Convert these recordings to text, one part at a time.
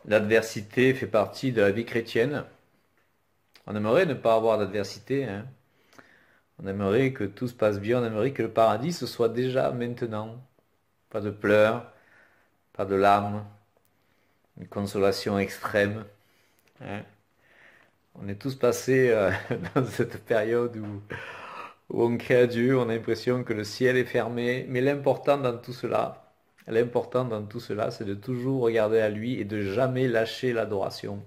L'adversité fait partie de la vie chrétienne. On aimerait ne pas avoir d'adversité, hein. On aimerait que tout se passe bien, on aimerait que le paradis ce soit déjà maintenant. Pas de pleurs, pas de larmes, une consolation extrême, hein. On est tous passés dans cette période où on crie à Dieu, on a l'impression que le ciel est fermé. Mais l'important dans tout cela, c'est de toujours regarder à lui et de jamais lâcher l'adoration.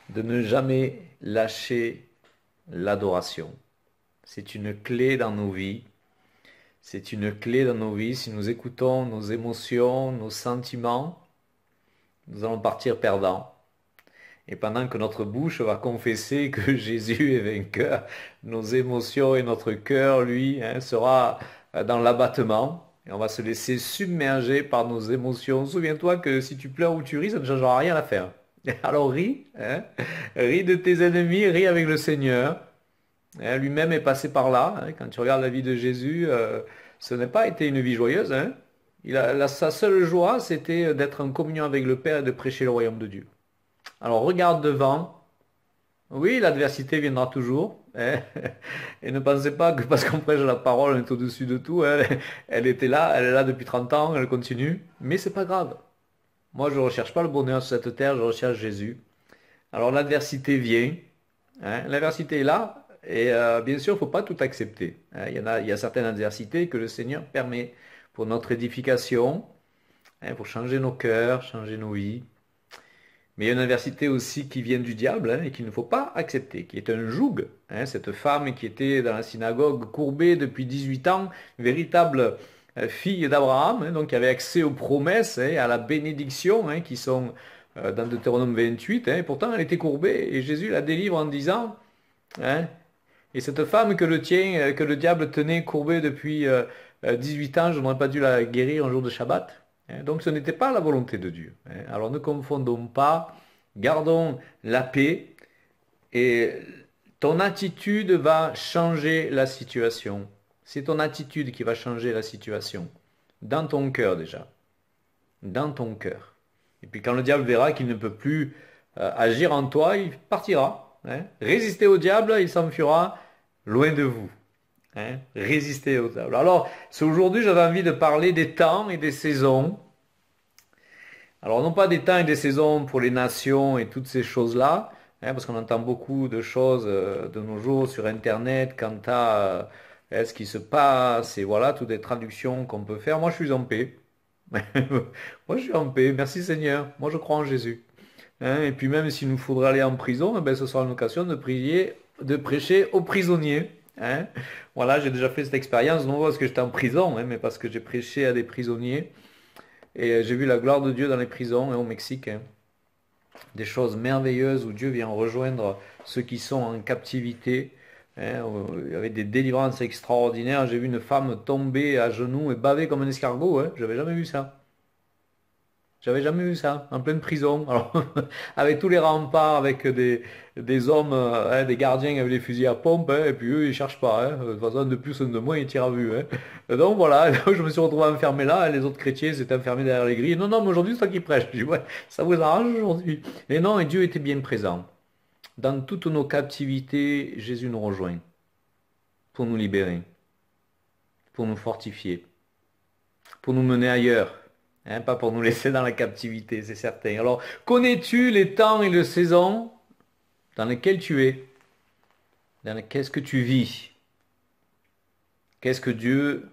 De ne jamais lâcher l'adoration. C'est une clé dans nos vies. C'est une clé dans nos vies. Si nous écoutons nos émotions, nos sentiments, nous allons partir perdants. Et pendant que notre bouche va confesser que Jésus est vainqueur, nos émotions et notre cœur, lui, sera dans l'abattement. Et on va se laisser submerger par nos émotions. Souviens-toi que si tu pleures ou tu ris, ça ne changera rien à faire. Alors ris, hein, ris de tes ennemis, ris avec le Seigneur. Lui-même est passé par là, hein. Quand tu regardes la vie de Jésus, ce n'a pas été une vie joyeuse, hein. Sa seule joie, c'était d'être en communion avec le Père et de prêcher le royaume de Dieu. Alors regarde devant. Oui, l'adversité viendra toujours, hein. Et ne pensez pas que parce qu'on prêche la parole, on est au-dessus de tout, hein. Elle était là, elle est là depuis 30 ans, elle continue. Mais c'est pas grave. Moi, je ne recherche pas le bonheur sur cette terre, je recherche Jésus. Alors l'adversité vient, hein. L'adversité est là, et bien sûr, il ne faut pas tout accepter, hein. Il y a certaines adversités que le Seigneur permet pour notre édification, hein, pour changer nos cœurs, changer nos vies. Mais il y a une adversité aussi qui vient du diable, hein, et qu'il ne faut pas accepter, qui est un joug, hein. Cette femme qui était dans la synagogue courbée depuis 18 ans, véritable fille d'Abraham, hein, donc qui avait accès aux promesses, hein, à la bénédiction, hein, qui sont dans Deutéronome 28, hein, et pourtant elle était courbée et Jésus la délivre en disant, hein, et cette femme que le diable tenait courbée depuis 18 ans, je n'aurais pas dû la guérir un jour de Shabbat, hein. Donc ce n'était pas la volonté de Dieu, hein. Alors ne confondons pas, gardons la paix et ton attitude va changer la situation. C'est ton attitude qui va changer la situation. Dans ton cœur déjà. Dans ton cœur. Et puis quand le diable verra qu'il ne peut plus agir en toi, il partira, hein. Résistez au diable, il s'enfuira loin de vous, hein. Résistez au diable. Alors, aujourd'hui, j'avais envie de parler des temps et des saisons. Alors, non pas des temps et des saisons pour les nations et toutes ces choses-là, hein, parce qu'on entend beaucoup de choses de nos jours sur Internet quant à ce qui se passe et voilà, toutes les traductions qu'on peut faire. Moi, je suis en paix. Moi, je suis en paix. Merci Seigneur. Moi, je crois en Jésus, hein. Et puis même s'il nous faudrait aller en prison, eh ben, ce sera une occasion de prier, de prêcher aux prisonniers, hein. Voilà, j'ai déjà fait cette expérience, non pas parce que j'étais en prison, hein, mais parce que j'ai prêché à des prisonniers. Et j'ai vu la gloire de Dieu dans les prisons et au Mexique, hein. Des choses merveilleuses où Dieu vient rejoindre ceux qui sont en captivité, hein, avec des délivrances extraordinaires. J'ai vu une femme tomber à genoux et baver comme un escargot, hein. J'avais jamais vu ça. J'avais jamais vu ça, en pleine prison. Alors, avec tous les remparts, avec des hommes, hein, des gardiens avec des fusils à pompe, hein, et puis eux, ils cherchent pas, hein. De toute façon, de plus ou de moins, ils tirent à vue, hein. Et donc voilà, je me suis retrouvé enfermé là, et les autres chrétiens s'étaient enfermés derrière les grilles. Non, non, mais aujourd'hui, c'est toi qui prêche. Je dis, ouais, ça vous arrange aujourd'hui. Et non, et Dieu était bien présent. Dans toutes nos captivités, Jésus nous rejoint pour nous libérer, pour nous fortifier, pour nous mener ailleurs. Hein, pas pour nous laisser dans la captivité, c'est certain. Alors, connais-tu les temps et les saisons dans lesquels tu es? Qu'est-ce que tu vis? Qu'est-ce que Dieu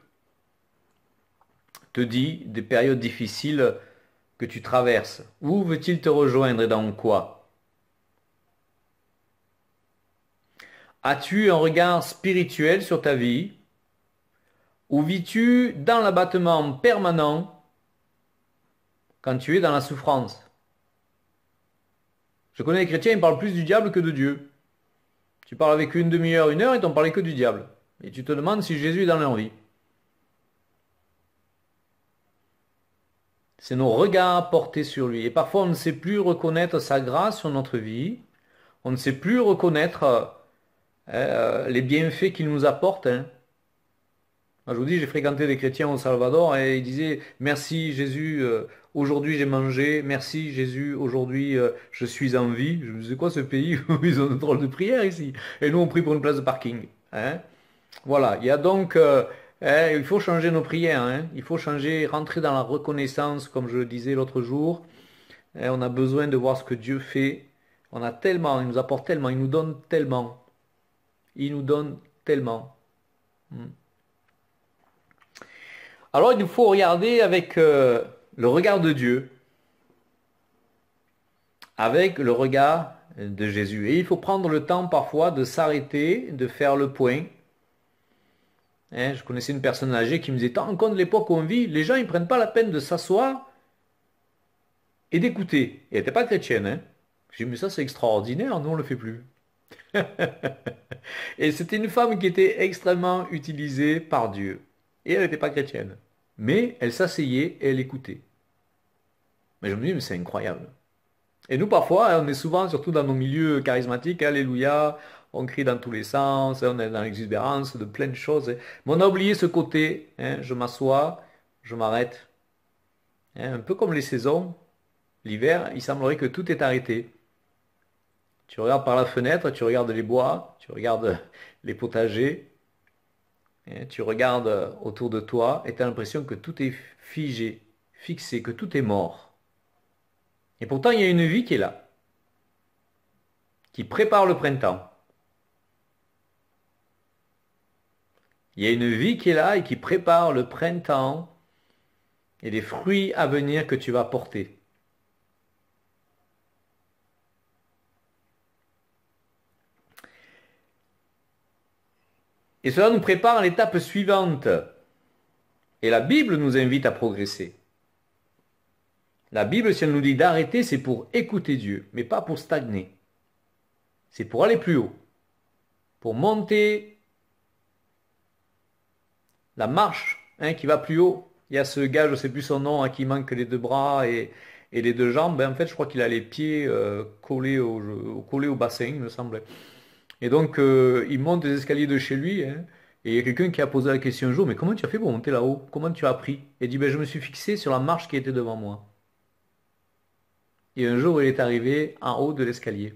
te dit des périodes difficiles que tu traverses? Où veut-il te rejoindre et dans quoi? As-tu un regard spirituel sur ta vie? Ou vis-tu dans l'abattement permanent quand tu es dans la souffrance? Je connais les chrétiens, ils parlent plus du diable que de Dieu. Tu parles avec eux une demi-heure, une heure, ils t'ont parlé que du diable. Et tu te demandes si Jésus est dans leur vie. C'est nos regards portés sur lui. Et parfois, on ne sait plus reconnaître sa grâce sur notre vie. On ne sait plus reconnaître les bienfaits qu'il nous apporte, hein. Moi, je vous dis, j'ai fréquenté des chrétiens au Salvador et ils disaient, merci Jésus, aujourd'hui j'ai mangé, merci Jésus, aujourd'hui je suis en vie. Je me disais, quoi ce pays où ils ont de drôles de prières ici? Et nous on prie pour une place de parking. Hein. Voilà, il y a donc, il faut changer nos prières, hein. Il faut changer, rentrer dans la reconnaissance, comme je le disais l'autre jour. On a besoin de voir ce que Dieu fait. On a tellement, il nous apporte tellement, il nous donne tellement. Il nous donne tellement. Hmm. Alors il nous faut regarder avec le regard de Dieu, avec le regard de Jésus. Et il faut prendre le temps parfois de s'arrêter, de faire le point. Hein, je connaissais une personne âgée qui me disait, tant compte l'époque où on vit, les gens ils prennent pas la peine de s'asseoir et d'écouter. Et elle n'était pas chrétienne. Hein. J'ai dit, mais ça c'est extraordinaire, nous on le fait plus. Et c'était une femme qui était extrêmement utilisée par Dieu. Et elle n'était pas chrétienne. Mais elle s'asseyait et elle écoutait. Mais je me dis, mais c'est incroyable. Et nous, parfois, on est souvent, surtout dans nos milieux charismatiques, Alléluia, on crie dans tous les sens, on est dans l'exubérance de plein de choses. Mais on a oublié ce côté, hein, je m'assois, je m'arrête. Hein, un peu comme les saisons, l'hiver, il semblerait que tout est arrêté. Tu regardes par la fenêtre, tu regardes les bois, tu regardes les potagers, hein, tu regardes autour de toi et tu as l'impression que tout est figé, fixé, que tout est mort. Et pourtant, il y a une vie qui est là, qui prépare le printemps. Il y a une vie qui est là et qui prépare le printemps et les fruits à venir que tu vas porter. Et cela nous prépare à l'étape suivante. Et la Bible nous invite à progresser. La Bible, si elle nous dit d'arrêter, c'est pour écouter Dieu, mais pas pour stagner. C'est pour aller plus haut, pour monter la marche hein, qui va plus haut. Il y a ce gars, je ne sais plus son nom, hein, qui manque les deux bras et les deux jambes. Ben, en fait, je crois qu'il a les pieds collés au bassin, il me semblait. Et donc, il monte les escaliers de chez lui. Hein, et il y a quelqu'un qui a posé la question un jour, mais comment tu as fait pour monter là-haut? Comment tu as appris? Et il dit, ben, je me suis fixé sur la marche qui était devant moi. Et un jour, il est arrivé en haut de l'escalier.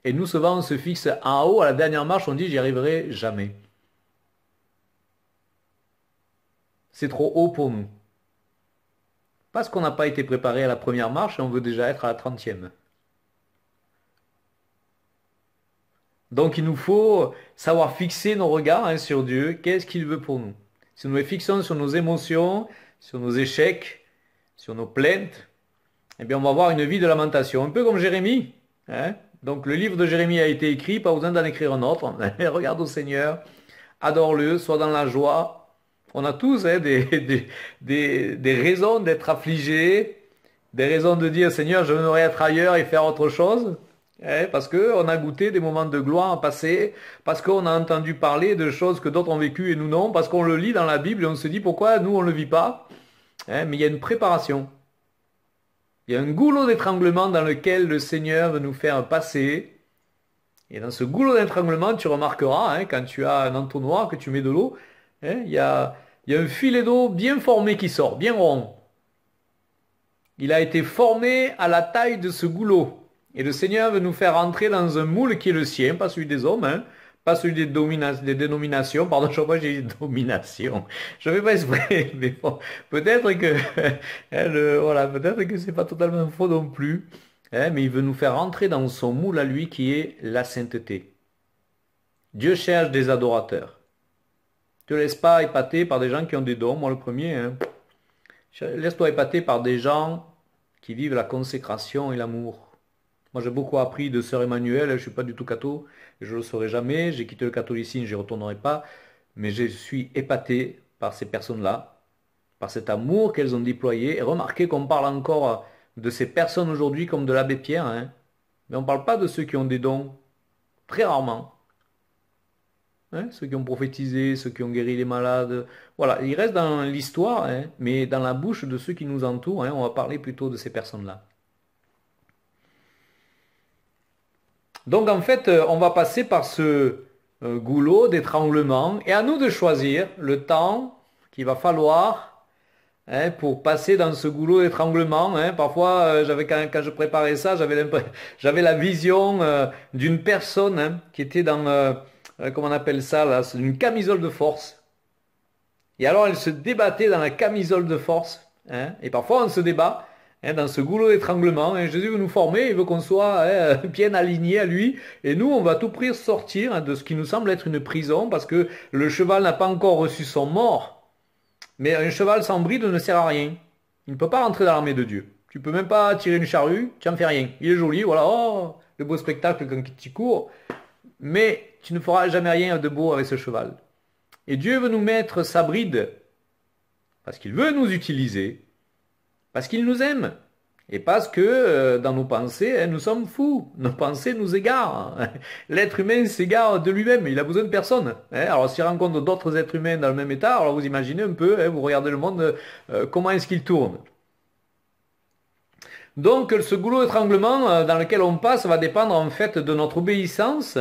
Et nous, souvent, on se fixe en haut, à la dernière marche, on dit, j'y arriverai jamais. C'est trop haut pour nous. Parce qu'on n'a pas été préparé à la première marche et on veut déjà être à la 30e. Donc il nous faut savoir fixer nos regards hein, sur Dieu. Qu'est-ce qu'il veut pour nous? Si nous les fixons sur nos émotions, sur nos échecs, sur nos plaintes, eh bien on va avoir une vie de lamentation. Un peu comme Jérémie. Hein. Donc le livre de Jérémie a été écrit, pas besoin d'en écrire un autre. Regarde au Seigneur, adore-le, sois dans la joie. On a tous hein, des raisons d'être affligés, des raisons de dire Seigneur, je voudrais être ailleurs et faire autre chose. Hein, parce qu'on a goûté des moments de gloire en passé, parce qu'on a entendu parler de choses que d'autres ont vécues et nous non, parce qu'on le lit dans la Bible et on se dit pourquoi nous on ne le vit pas. Hein, mais il y a une préparation. Il y a un goulot d'étranglement dans lequel le Seigneur veut nous faire passer. Et dans ce goulot d'étranglement, tu remarqueras, hein, quand tu as un entonnoir, que tu mets de l'eau, hein, il y a un filet d'eau bien formé qui sort, bien rond. Il a été formé à la taille de ce goulot. Et le Seigneur veut nous faire entrer dans un moule qui est le sien, pas celui des hommes, hein, pas celui des dénominations. Pardon, je crois que j'ai dit domination. Je ne fais pas exprès, mais bon, peut-être que, voilà, peut-être que c'est pas totalement faux non plus. Hein, mais il veut nous faire entrer dans son moule à lui qui est la sainteté. Dieu cherche des adorateurs. Ne te laisse pas épater par des gens qui ont des dons, moi le premier. Hein. Laisse-toi épater par des gens qui vivent la consécration et l'amour. Moi j'ai beaucoup appris de sœur Emmanuel, je ne suis pas du tout catho, je ne le serai jamais, j'ai quitté le catholicisme, je n'y retournerai pas, mais je suis épaté par ces personnes-là, par cet amour qu'elles ont déployé. Et remarquez qu'on parle encore de ces personnes aujourd'hui comme de l'abbé Pierre, hein. Mais on ne parle pas de ceux qui ont des dons, très rarement. Hein, ceux qui ont prophétisé, ceux qui ont guéri les malades. Voilà, ils restent dans l'histoire, hein, mais dans la bouche de ceux qui nous entourent, hein, on va parler plutôt de ces personnes-là. Donc en fait, on va passer par ce goulot d'étranglement. Et à nous de choisir le temps qu'il va falloir pour passer dans ce goulot d'étranglement. Parfois, quand je préparais ça, j'avais la vision d'une personne qui était dans, comment on appelle ça là, c'est une camisole de force. Et alors elle se débattait dans la camisole de force. Et parfois on se débat dans ce goulot d'étranglement. Jésus veut nous former, il veut qu'on soit bien alignés à lui. Et nous, on va tout prix sortir de ce qui nous semble être une prison parce que le cheval n'a pas encore reçu son mort. Mais un cheval sans bride ne sert à rien. Il ne peut pas rentrer dans l'armée de Dieu. Tu peux même pas tirer une charrue, tu n'en fais rien. Il est joli, voilà, oh, le beau spectacle quand tu cours. Mais tu ne feras jamais rien de beau avec ce cheval. Et Dieu veut nous mettre sa bride parce qu'il veut nous utiliser, parce qu'il nous aime. Et parce que dans nos pensées, nous sommes fous. Nos pensées nous égarent. L'être humain s'égare de lui-même. Il a besoin de personne. Alors s'il rencontre d'autres êtres humains dans le même état, alors vous imaginez un peu, vous regardez le monde, comment est-ce qu'il tourne. Donc ce goulot d'étranglement dans lequel on passe va dépendre en fait de notre obéissance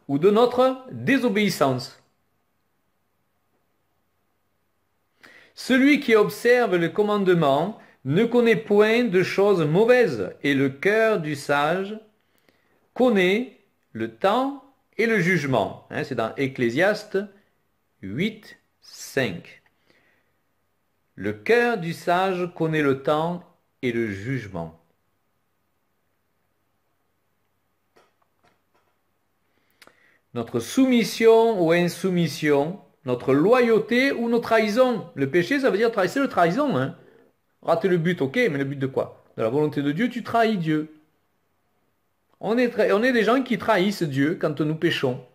ou de notre désobéissance. Celui qui observe le commandement ne connaît point de choses mauvaises, et le cœur du sage connaît le temps et le jugement. C'est dans Ecclésiaste 8, 5. Le cœur du sage connaît le temps et le jugement. Notre soumission ou insoumission, notre loyauté ou nos trahisons. Le péché, ça veut dire c'est le trahison. Rater le but, ok, mais le but de quoi? De la volonté de Dieu, tu trahis Dieu. On est des gens qui trahissent Dieu quand nous péchons.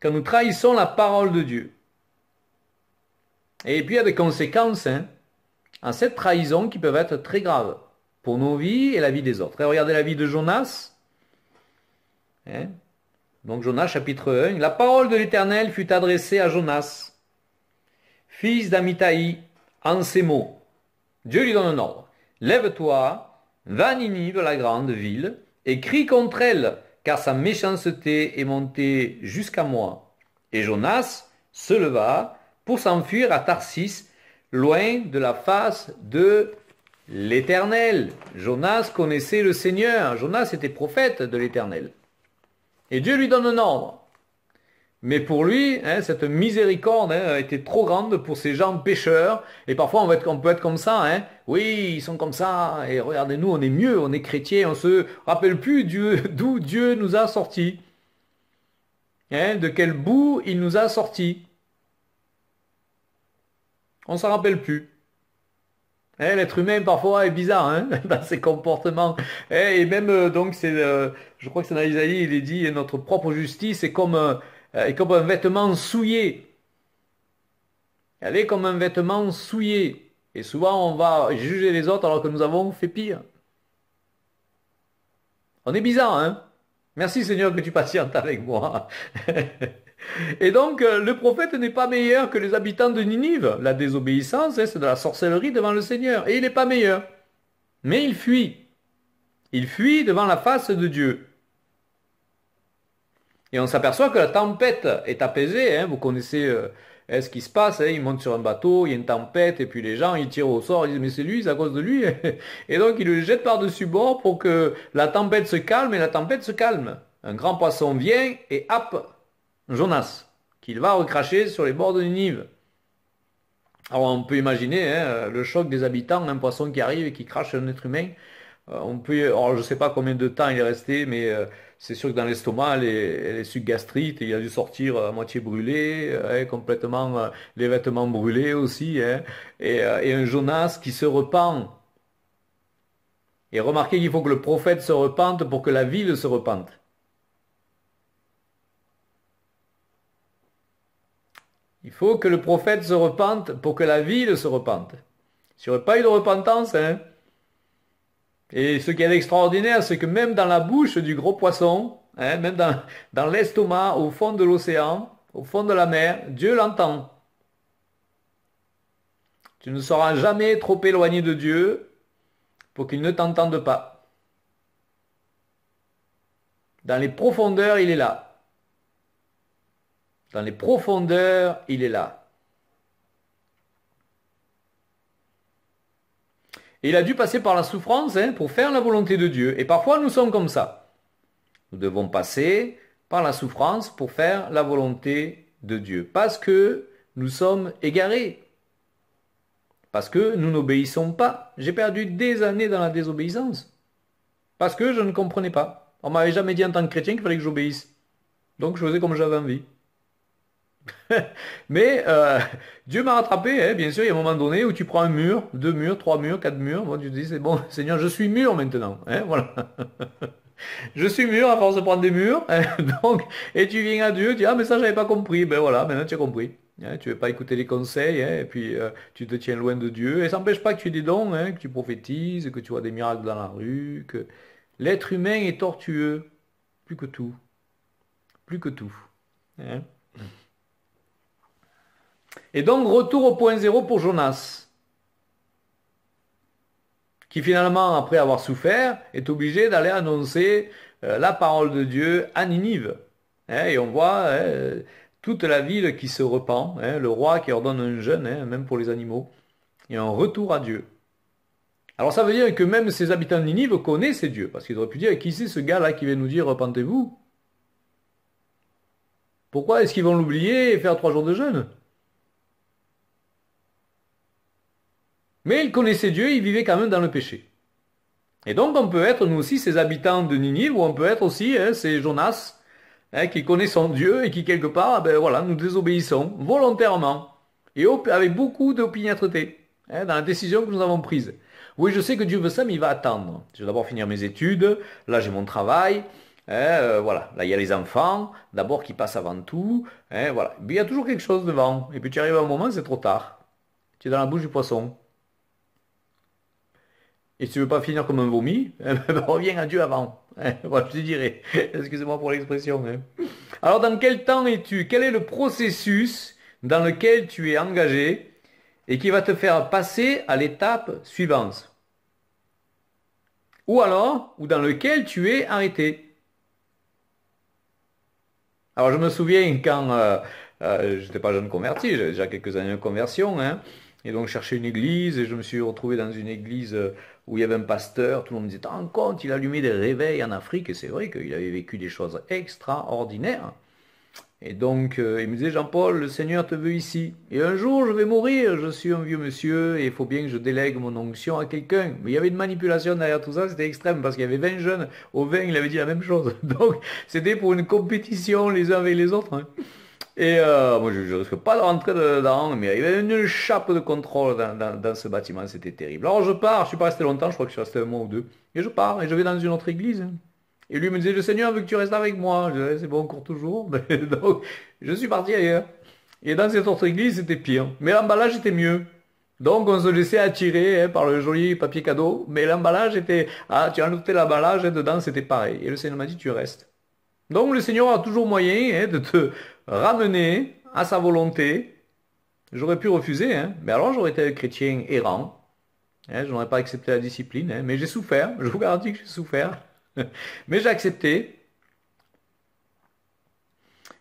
Quand nous trahissons la parole de Dieu. Et puis il y a des conséquences à cette trahison qui peuvent être très graves pour nos vies et la vie des autres. Et regardez la vie de Jonas. Donc Jonas chapitre 1. La parole de l'Éternel fut adressée à Jonas, fils d'Amitai, en ces mots. Dieu lui donne un ordre. Lève-toi, va à Ninive, la grande ville, et crie contre elle, car sa méchanceté est montée jusqu'à moi. Et Jonas se leva pour s'enfuir à Tarsis, loin de la face de l'Éternel. Jonas connaissait le Seigneur. Jonas était prophète de l'Éternel. Et Dieu lui donne un ordre. Mais pour lui, cette miséricorde était trop grande pour ces gens pécheurs. Et parfois, on peut être comme ça. Oui, ils sont comme ça. Et regardez-nous, on est mieux, on est chrétiens. On se rappelle plus d'où Dieu nous a sortis. De quel bout il nous a sortis. On s'en rappelle plus. L'être humain parfois est bizarre dans ses comportements. Et même, donc, je crois que c'est dans Isaïe, il est dit, notre propre justice est comme un vêtement souillé. Elle est comme un vêtement souillé. Et souvent, on va juger les autres alors que nous avons fait pire. On est bizarre, Merci Seigneur que tu patientes avec moi. Et donc, le prophète n'est pas meilleur que les habitants de Ninive. La désobéissance, c'est de la sorcellerie devant le Seigneur. Et il n'est pas meilleur. Mais il fuit. Il fuit devant la face de Dieu. Et on s'aperçoit que la tempête est apaisée. Vous connaissez ce qui se passe. Ils montent sur un bateau, il y a une tempête, et puis les gens, ils tirent au sort, ils disent, mais c'est lui, c'est à cause de lui. Et donc, ils le jettent par-dessus bord pour que la tempête se calme, et la tempête se calme. Un grand poisson vient et happe Jonas, qu'il va recracher sur les bords de Ninive. Alors on peut imaginer le choc des habitants, un poisson qui arrive et qui crache un être humain. Alors je ne sais pas combien de temps il est resté, mais c'est sûr que dans l'estomac, les sucs gastrites, il a dû sortir à moitié brûlé, complètement les vêtements brûlés aussi, et un Jonas qui se repent. Et remarquez qu'il faut que le prophète se repente pour que la ville se repente. Il faut que le prophète se repente pour que la ville se repente. S'il n'y aurait pas eu de repentance, Et ce qui est extraordinaire, c'est que même dans la bouche du gros poisson, même dans l'estomac, au fond de l'océan, au fond de la mer, Dieu l'entend. Tu ne seras jamais trop éloigné de Dieu pour qu'il ne t'entende pas. Dans les profondeurs, il est là. Dans les profondeurs, il est là. Et il a dû passer par la souffrance pour faire la volonté de Dieu. Et parfois, nous sommes comme ça. Nous devons passer par la souffrance pour faire la volonté de Dieu. Parce que nous sommes égarés. Parce que nous n'obéissons pas. J'ai perdu des années dans la désobéissance. Parce que je ne comprenais pas. On m'avait jamais dit en tant que chrétien qu'il fallait que j'obéisse. Donc je faisais comme j'avais envie. Mais Dieu m'a rattrapé, bien sûr, il y a un moment donné où tu prends un mur, 2 murs, 3 murs, 4 murs. Moi, tu te dis, c'est bon, Seigneur, je suis mûr maintenant. Voilà. Je suis mûr à force de prendre des murs. Donc, et tu viens à Dieu, tu dis, ah, mais ça, j'avais pas compris. Ben voilà, maintenant tu as compris. Tu ne veux pas écouter les conseils, et puis tu te tiens loin de Dieu. Et ça n'empêche pas que tu aies des dons, que tu prophétises, que tu vois des miracles dans la rue, que l'être humain est tortueux, plus que tout. Plus que tout. Et donc, retour au point zéro pour Jonas, qui finalement, après avoir souffert, est obligé d'aller annoncer la parole de Dieu à Ninive. Et on voit toute la ville qui se repent, le roi qui ordonne un jeûne, même pour les animaux, et un retour à Dieu. Alors ça veut dire que même ces habitants de Ninive connaissent Dieu, parce qu'ils auraient pu dire, qui c'est ce gars-là qui vient nous dire, repentez-vous? Pourquoi est-ce qu'ils vont l'oublier et faire 3 jours de jeûne? Mais ils connaissaient Dieu, ils vivaient quand même dans le péché. Et donc on peut être nous aussi ces habitants de Ninive, ou on peut être aussi ces Jonas, qui connaissent son Dieu et qui quelque part, ben voilà, nous désobéissons volontairement et avec beaucoup d'opiniâtreté dans la décision que nous avons prise. Oui, je sais que Dieu veut ça, mais il va attendre. Je vais d'abord finir mes études, là j'ai mon travail, voilà, là il y a les enfants, d'abord qui passent avant tout, voilà. Mais il y a toujours quelque chose devant, et puis tu arrives à un moment, c'est trop tard. Tu es dans la bouche du poisson. Et si tu veux pas finir comme un vomi, reviens à Dieu avant. Voilà, je te dirais. Excusez-moi pour l'expression. Alors, dans quel temps es-tu? Quel est le processus dans lequel tu es engagé et qui va te faire passer à l'étape suivante? Ou alors, ou dans lequel tu es arrêté? Alors, je me souviens quand je n'étais pas jeune converti, j'avais déjà quelques années de conversion, et donc je cherchais une église et je me suis retrouvé dans une église où il y avait un pasteur, tout le monde me disait, t'en rends compte, il allumait des réveils en Afrique, et c'est vrai qu'il avait vécu des choses extraordinaires. Et donc il me disait, Jean-Paul, le Seigneur te veut ici. Et un jour je vais mourir, je suis un vieux monsieur, et il faut bien que je délègue mon onction à quelqu'un. Mais il y avait une manipulation derrière tout ça, c'était extrême, parce qu'il y avait 20 jeunes, au 20 il avait dit la même chose. Donc c'était pour une compétition les uns avec les autres. Et moi, je ne risque pas de rentrer dedans, mais il y avait une chape de contrôle dans ce bâtiment, c'était terrible. Alors je pars, je ne suis pas resté longtemps, je crois que je suis resté un mois ou deux. Et je pars, et je vais dans une autre église. Et lui me disait, le Seigneur veut que tu restes avec moi. Je disais, c'est bon, on court toujours. Donc, je suis parti ailleurs. Et dans cette autre église, c'était pire. Mais l'emballage était mieux. Donc, on se laissait attirer par le joli papier cadeau. Mais l'emballage était... Ah, tu as noté l'emballage, et dedans, c'était pareil. Et le Seigneur m'a dit, tu restes. Donc, le Seigneur a toujours moyen de te ramener à sa volonté. J'aurais pu refuser, mais alors j'aurais été un chrétien errant. Je n'aurais pas accepté la discipline, mais j'ai souffert. Je vous garantis que j'ai souffert. Mais j'ai accepté.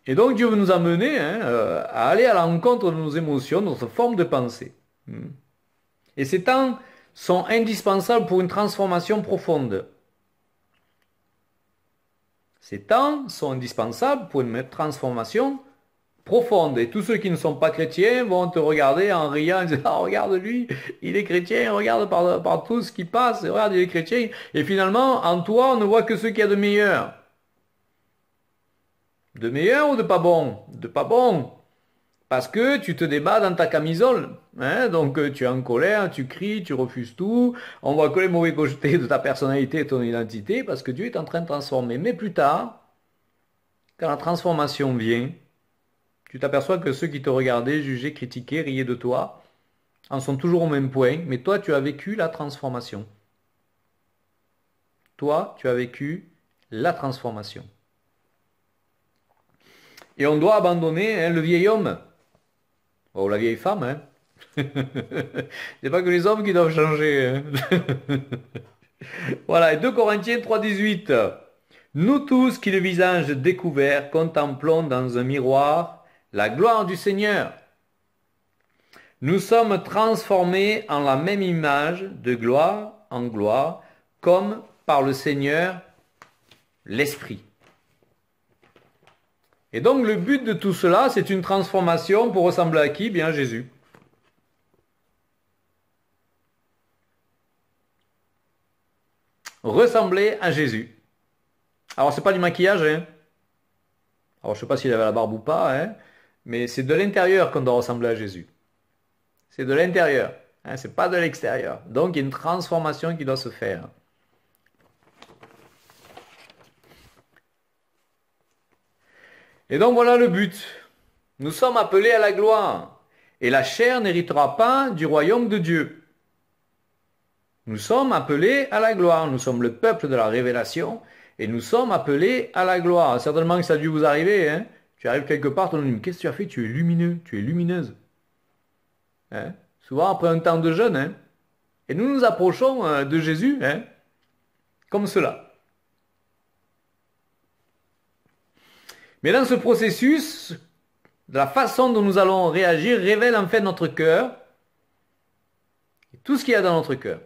Et donc Dieu veut nous amener à aller à l'encontre de nos émotions, de notre forme de pensée. Et ces temps sont indispensables pour une transformation profonde. Ces temps sont indispensables pour une transformation profonde. Et tous ceux qui ne sont pas chrétiens vont te regarder en riant, en disant, ah, regarde lui, il est chrétien, regarde par tout ce qui passe, regarde, il est chrétien. Et finalement, en toi, on ne voit que ce qu'il y a de meilleur. De meilleur ou de pas bon? De pas bon. Parce que tu te débats dans ta camisole. Donc tu es en colère, tu cries, tu refuses tout. On voit que les mauvais côtés de ta personnalité et ton identité parce que Dieu est en train de transformer. Mais plus tard, quand la transformation vient, tu t'aperçois que ceux qui te regardaient, jugeaient, critiquaient, riaient de toi, en sont toujours au même point. Mais toi, tu as vécu la transformation. Toi, tu as vécu la transformation. Et on doit abandonner le vieil homme. Ou la vieille femme. C'est pas que les hommes qui doivent changer. Voilà, et 2 Corinthiens 3,18. Nous tous qui le visage découvert contemplons dans un miroir la gloire du Seigneur. Nous sommes transformés en la même image de gloire en gloire, comme par le Seigneur, l'Esprit. Et donc le but de tout cela, c'est une transformation pour ressembler à qui? Bien à Jésus. Ressembler à Jésus. Alors c'est pas du maquillage, hein. Alors je sais pas s'il avait la barbe ou pas, hein, mais c'est de l'intérieur qu'on doit ressembler à Jésus. C'est de l'intérieur, hein, c'est pas de l'extérieur. Donc il y a une transformation qui doit se faire. Et donc voilà le but. Nous sommes appelés à la gloire. Et la chair n'héritera pas du royaume de Dieu. Nous sommes appelés à la gloire. Nous sommes le peuple de la révélation. Et nous sommes appelés à la gloire. Certainement que ça a dû vous arriver. Hein. Tu arrives quelque part, on dit, mais qu'est-ce que tu as fait? Tu es lumineux, tu es lumineuse. Hein. Souvent après un temps de jeûne. Hein. Et nous nous approchons de Jésus hein, comme cela. Mais dans ce processus, la façon dont nous allons réagir révèle en fait notre cœur. Et tout ce qu'il y a dans notre cœur.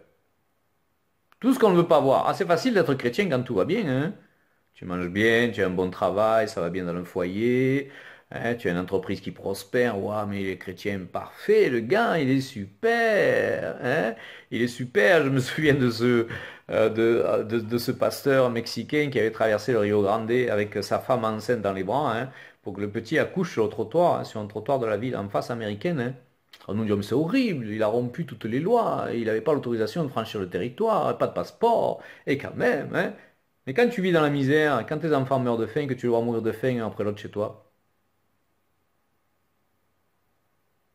Tout ce qu'on ne veut pas voir. Ah, c'est facile d'être chrétien quand tout va bien. Hein. Tu manges bien, tu as un bon travail, ça va bien dans le foyer. Hein, tu as une entreprise qui prospère. Waouh, mais il est chrétien parfait. Le gars, il est super. Hein. Il est super. Je me souviens de ce pasteur mexicain qui avait traversé le Rio Grande avec sa femme enceinte dans les bras hein, pour que le petit accouche sur le trottoir, hein, sur un trottoir de la ville en face américaine. Hein. On nous dit, mais c'est horrible, il a rompu toutes les lois, il n'avait pas l'autorisation de franchir le territoire, pas de passeport, et quand même, hein. Mais quand tu vis dans la misère, quand tes enfants meurent de faim, que tu les vois mourir de faim après l'autre chez toi,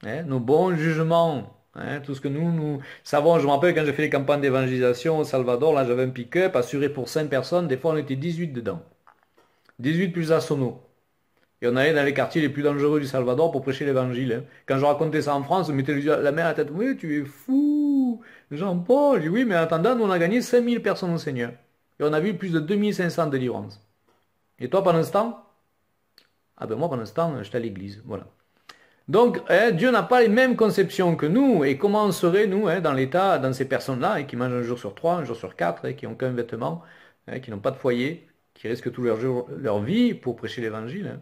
hein, nos bons jugements, hein, tout ce que nous savons, je me rappelle quand j'ai fait les campagnes d'évangélisation au Salvador, là j'avais un pick-up assuré pour 5 personnes, des fois on était 18 dedans, 18 plus à sono. Et on allait dans les quartiers les plus dangereux du Salvador pour prêcher l'évangile. Hein. Quand je racontais ça en France, on mettait la main à la tête. Oui, tu es fou, Jean-Paul. Je dis oui, mais en attendant, nous on a gagné 5000 personnes au Seigneur. Et on a vu plus de 2500 délivrances. Et toi, pendant ce temps? Ah ben moi, pendant ce temps, j'étais à l'église. Voilà. Donc, hein, Dieu n'a pas les mêmes conceptions que nous. Et comment on serait, nous, hein, dans l'état, dans ces personnes-là, hein, qui mangent un jour sur 3, un jour sur 4, hein, qui n'ont qu'un vêtement, hein, qui n'ont pas de foyer, qui risquent tout leur vie pour prêcher l'évangile. Hein.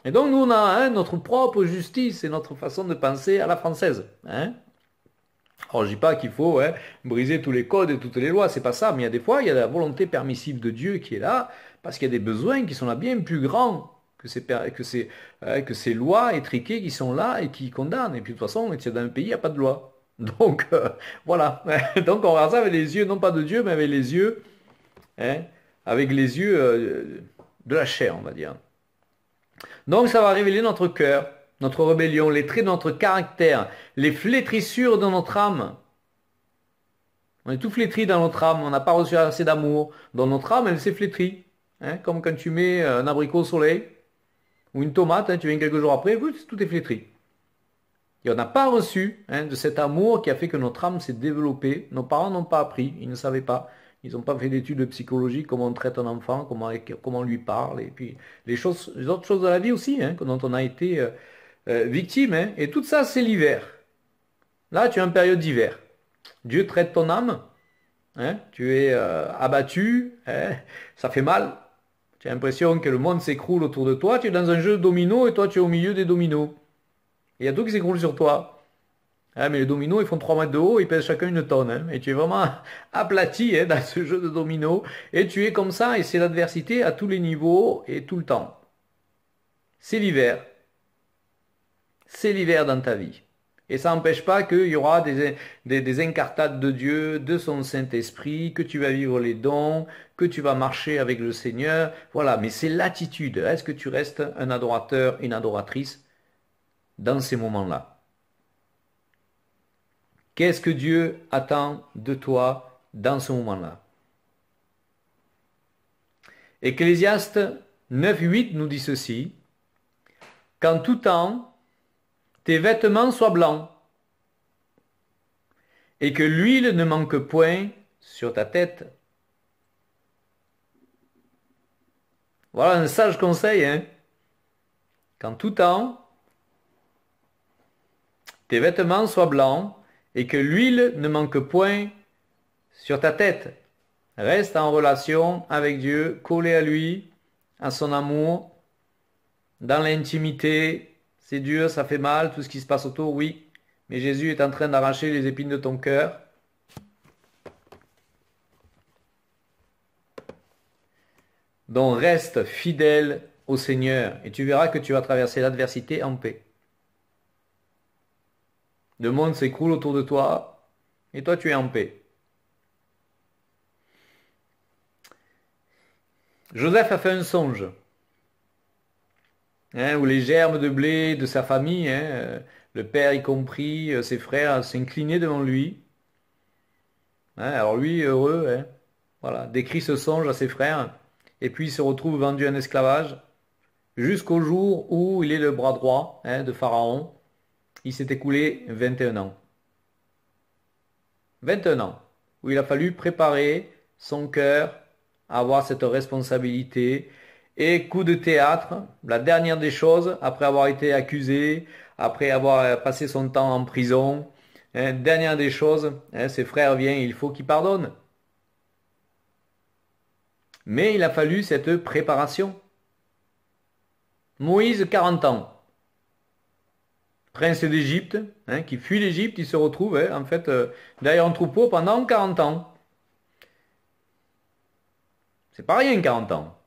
Et donc nous on a hein, notre propre justice et notre façon de penser à la française. Hein. Alors je dis pas qu'il faut hein, briser tous les codes et toutes les lois, c'est pas ça, mais il y a des fois il y a la volonté permissive de Dieu qui est là, parce qu'il y a des besoins qui sont là bien plus grands que ces lois étriquées qui sont là et qui condamnent. Et puis de toute façon, dans un pays, il n'y a pas de loi. Donc voilà. Donc on regarde ça avec les yeux, non pas de Dieu, mais hein, avec les yeux de la chair, on va dire. Donc ça va révéler notre cœur, notre rébellion, les traits de notre caractère, les flétrissures de notre âme. On est tout flétri dans notre âme, on n'a pas reçu assez d'amour. Dans notre âme, elle s'est flétrie. Hein, comme quand tu mets un abricot au soleil, ou une tomate, hein, tu viens quelques jours après, tout est flétri. Et on n'a pas reçu hein, de cet amour qui a fait que notre âme s'est développée. Nos parents n'ont pas appris, ils ne savaient pas. Ils n'ont pas fait d'études psychologiques, comment on traite un enfant, comment on lui parle, et puis les autres choses de la vie aussi, hein, dont on a été victime. Hein. Et tout ça, c'est l'hiver. Là, tu es en période d'hiver. Dieu traite ton âme, hein, tu es abattu, hein, ça fait mal. Tu as l'impression que le monde s'écroule autour de toi, tu es dans un jeu de dominos et toi tu es au milieu des dominos. Et il y a tout qui s'écroule sur toi. Hein, mais les dominos, ils font 3 mètres de haut, ils pèsent chacun 1 tonne. Hein, et tu es vraiment aplati hein, dans ce jeu de dominos. Et tu es comme ça, et c'est l'adversité à tous les niveaux et tout le temps. C'est l'hiver. C'est l'hiver dans ta vie. Et ça n'empêche pas qu'il y aura des incartades de Dieu, de son Saint-Esprit, que tu vas vivre les dons, que tu vas marcher avec le Seigneur. Voilà, mais c'est l'attitude. Est-ce que tu restes un adorateur, une adoratrice dans ces moments-là? Qu'est-ce que Dieu attend de toi dans ce moment-là? Ecclésiaste 9.8 nous dit ceci. Qu'en tout temps, tes vêtements soient blancs et que l'huile ne manque point sur ta tête. Voilà un sage conseil, hein. Qu'en tout temps, tes vêtements soient blancs et que l'huile ne manque point sur ta tête. Reste en relation avec Dieu, collé à lui, à son amour, dans l'intimité. C'est dur, ça fait mal, tout ce qui se passe autour, oui. Mais Jésus est en train d'arracher les épines de ton cœur. Donc reste fidèle au Seigneur et tu verras que tu vas traverser l'adversité en paix. Le monde s'écroule autour de toi et toi tu es en paix. Joseph a fait un songe, hein, où les germes de blé de sa famille, hein, le père y compris, ses frères s'inclinaient devant lui. Hein, alors lui, heureux, hein, voilà, décrit ce songe à ses frères et puis il se retrouve vendu en esclavage jusqu'au jour où il est le bras droit, hein, de Pharaon. Il s'est écoulé 21 ans. 21 ans, où il a fallu préparer son cœur à avoir cette responsabilité. Et coup de théâtre, la dernière des choses, après avoir été accusé, après avoir passé son temps en prison, hein, dernière des choses, hein, ses frères viennent, il faut qu'il pardonne. Mais il a fallu cette préparation. Moïse, 40 ans. Prince d'Égypte, hein, qui fuit l'Égypte, il se retrouve, hein, en fait, derrière un troupeau pendant 40 ans. C'est pas rien 40 ans.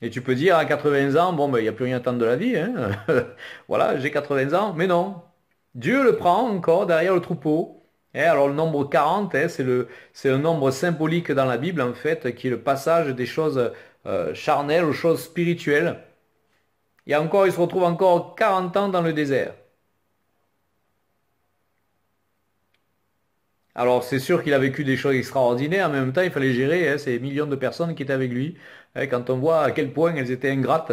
Et tu peux dire à 80 ans, bon ben il n'y a plus rien à attendre de la vie, hein. Voilà, j'ai 80 ans, mais non. Dieu le prend encore derrière le troupeau. Et alors le nombre 40, hein, c'est le nombre symbolique dans la Bible, en fait, qui est le passage des choses charnelles aux choses spirituelles. Et encore, il se retrouve encore 40 ans dans le désert. Alors c'est sûr qu'il a vécu des choses extraordinaires, mais en même temps il fallait gérer, hein, ces millions de personnes qui étaient avec lui, hein, quand on voit à quel point elles étaient ingrates,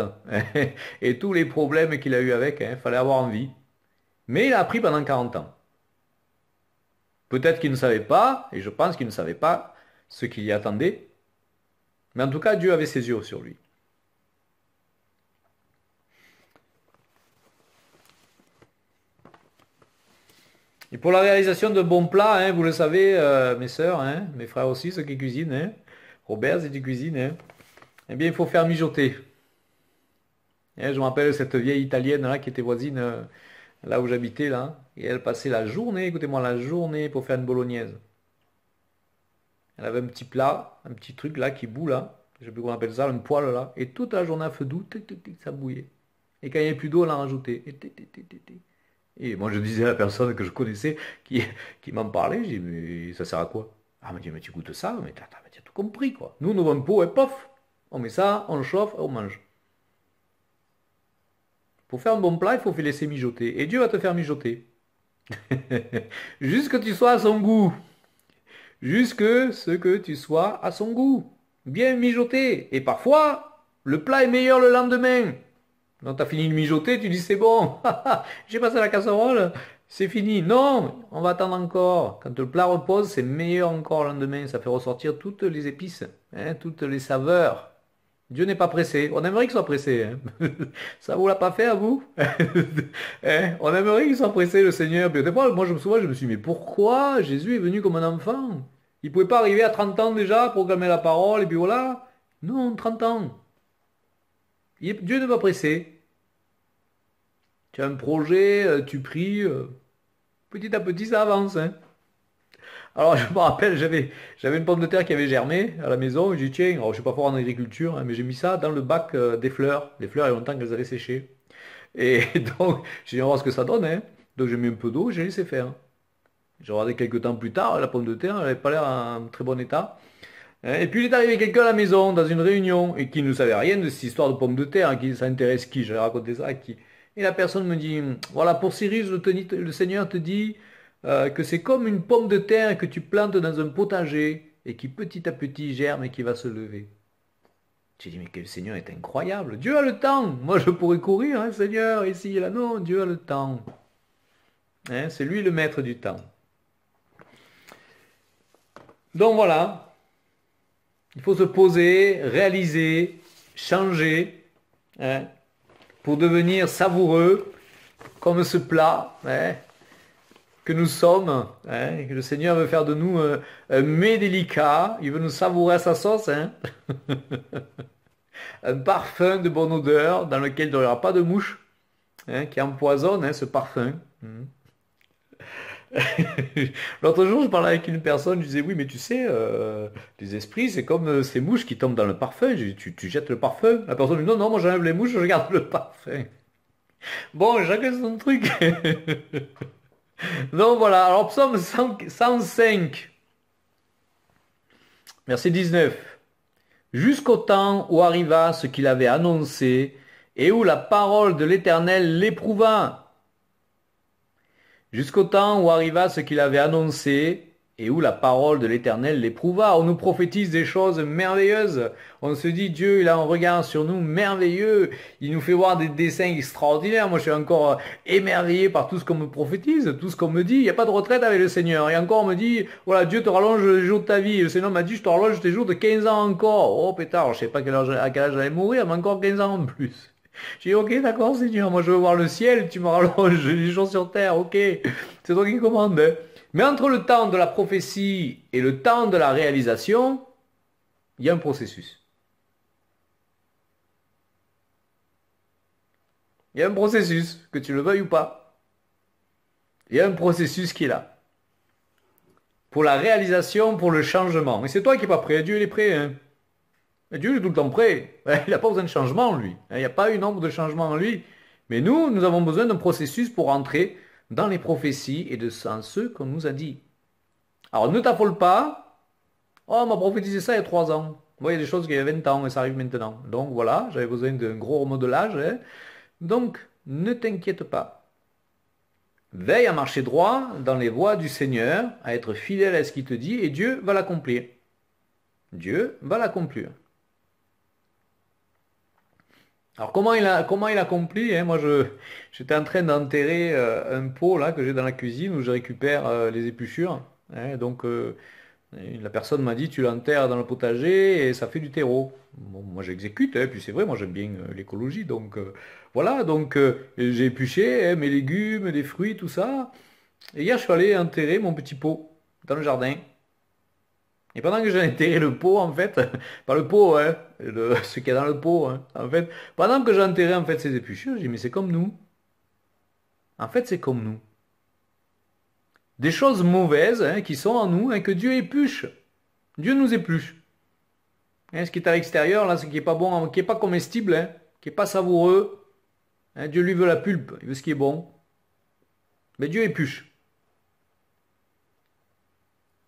et tous les problèmes qu'il a eu avec, hein, il fallait avoir envie. Mais il a appris pendant 40 ans. Peut-être qu'il ne savait pas, et je pense qu'il ne savait pas ce qu'il y attendait, mais en tout cas Dieu avait ses yeux sur lui. Et pour la réalisation de bons plats, hein, vous le savez, mes sœurs, hein, mes frères aussi, ceux qui cuisinent, hein, Robert, si tu cuisines, hein, eh bien il faut faire mijoter. Hein, je me rappelle cette vieille italienne là qui était voisine là où j'habitais là, et elle passait la journée, écoutez-moi, la journée pour faire une bolognaise. Elle avait un petit plat, un petit truc là qui bout là, je sais plus comment on appelle ça, une poêle là, et toute la journée à feu doux, ça bouillait. Et quand il n'y avait plus d'eau, elle en rajoutait. Et moi je disais à la personne que je connaissais qui m'en parlait, j'ai dit mais ça sert à quoi? Ah, elle m'a dit mais tu goûtes ça, mais tu as tout compris quoi. Nous, nos un pot, et pof, on met ça, on le chauffe, et on mange. Pour faire un bon plat, il faut laisser mijoter. Et Dieu va te faire mijoter. Juste que tu sois à son goût. Juste que ce que tu sois à son goût. Bien mijoté. Et parfois, le plat est meilleur le lendemain. Donc tu as fini de mijoter, tu dis c'est bon. J'ai passé la casserole, c'est fini. Non, on va attendre encore. Quand le plat repose, c'est meilleur encore le lendemain. Ça fait ressortir toutes les épices, hein, toutes les saveurs. Dieu n'est pas pressé. On aimerait qu'il soit pressé, hein. Ça vous l'a pas fait à vous? Hein, on aimerait qu'il soit pressé, le Seigneur. Puis des fois, moi, je me suis dit, mais pourquoi Jésus est venu comme un enfant? Il pouvait pas arriver à 30 ans déjà, proclamer la parole, et puis voilà. Non, 30 ans. Dieu n'est pas pressé. Tu as un projet, tu pries, petit à petit, ça avance, hein. Alors, je me rappelle, j'avais une pomme de terre qui avait germé à la maison. J'ai dit, tiens, alors, je suis pas fort en agriculture, hein, mais j'ai mis ça dans le bac des fleurs. Les fleurs, il y a longtemps qu'elles avaient séché. Et donc, j'ai dit, on va voir ce que ça donne, hein. Donc, j'ai mis un peu d'eau et j'ai laissé faire. J'ai regardé quelques temps plus tard, la pomme de terre, elle n'avait pas l'air en très bon état. Hein. Et puis, il est arrivé quelqu'un à la maison, dans une réunion, et qui ne savait rien de cette histoire de pomme de terre, hein, qui s'intéresse qui? J'avais raconté ça à qui? Et la personne me dit, voilà, pour Cyrus, le Seigneur te dit que c'est comme une pomme de terre que tu plantes dans un potager et qui petit à petit germe et qui va se lever. J'ai dit, mais que le Seigneur est incroyable. Dieu a le temps. Moi, je pourrais courir, hein, Seigneur, ici et là. Non, Dieu a le temps. Hein, c'est lui le maître du temps. Donc voilà, il faut se poser, réaliser changer, hein, pour devenir savoureux, comme ce plat, hein, que nous sommes, hein, et que le Seigneur veut faire de nous un mets délicat, il veut nous savourer à sa sauce, hein, un parfum de bonne odeur dans lequel il n'y aura pas de mouche, hein, qui empoisonne, hein, ce parfum. L'autre jour, je parlais avec une personne, je disais, oui, mais tu sais, les esprits, c'est comme ces mouches qui tombent dans le parfum. J'ai dit, tu jettes le parfum. La personne dit, non, non, moi j'enlève les mouches, je garde le parfum. Bon, chacun son truc. Donc voilà, alors psaume 105, verset 19. Jusqu'au temps où arriva ce qu'il avait annoncé et où la parole de l'Éternel l'éprouva. Jusqu'au temps où arriva ce qu'il avait annoncé et où la parole de l'Éternel l'éprouva. On nous prophétise des choses merveilleuses. On se dit, Dieu, il a un regard sur nous merveilleux. Il nous fait voir des dessins extraordinaires. Moi, je suis encore émerveillé par tout ce qu'on me prophétise, tout ce qu'on me dit. Il n'y a pas de retraite avec le Seigneur. Et encore, on me dit, voilà, Dieu te rallonge les jours de ta vie. Et le Seigneur m'a dit, je te rallonge tes jours de 15 ans encore. Oh, pétard, je sais pas à quel âge j'allais mourir, mais encore 15 ans en plus. J'ai dit, ok, d'accord, Seigneur, moi je veux voir le ciel, tu me rallonges les jours sur terre, ok, c'est toi qui commandes, hein. Mais entre le temps de la prophétie et le temps de la réalisation, il y a un processus. Il y a un processus, que tu le veuilles ou pas. Il y a un processus qui est là. Pour la réalisation, pour le changement. Et c'est toi qui n'es pas prêt, Dieu il est prêt, hein. Dieu est tout le temps prêt. Il n'a pas besoin de changement, lui. Il n'y a pas eu nombre de changements en lui. Mais nous avons besoin d'un processus pour entrer dans les prophéties et dans ce qu'on nous a dit. Alors, ne t'affole pas. Oh, on m'a prophétisé ça il y a 3 ans. Moi, il y a des choses qui y a 20 ans et ça arrive maintenant. Donc, voilà, j'avais besoin d'un gros remodelage, hein. Donc, ne t'inquiète pas. Veille à marcher droit dans les voies du Seigneur, à être fidèle à ce qu'il te dit, et Dieu va l'accomplir. Dieu va l'accomplir. Alors comment il accomplit, hein, moi j'étais en train d'enterrer un pot là que j'ai dans la cuisine où je récupère les épluchures, hein. Donc la personne m'a dit tu l'enterres dans le potager et ça fait du terreau. Bon, moi j'exécute, hein, puis c'est vrai, moi j'aime bien l'écologie, donc voilà, donc j'ai épluché, hein, mes légumes, des fruits, tout ça. Et hier je suis allé enterrer mon petit pot dans le jardin. Et pendant que j'ai enterré le pot, en fait, pas le pot, hein, ce qu'il y a dans le pot, hein, en fait, pendant que j'ai enterré en fait ces épluchures, j'ai dit mais c'est comme nous. En fait, c'est comme nous. Des choses mauvaises, hein, qui sont en nous, hein, que Dieu épluche. Dieu nous épluche. Hein, ce qui est à l'extérieur, là, ce qui est pas bon, qui est pas comestible, hein, qui est pas savoureux, hein, Dieu lui veut la pulpe, il veut ce qui est bon. Mais Dieu épluche.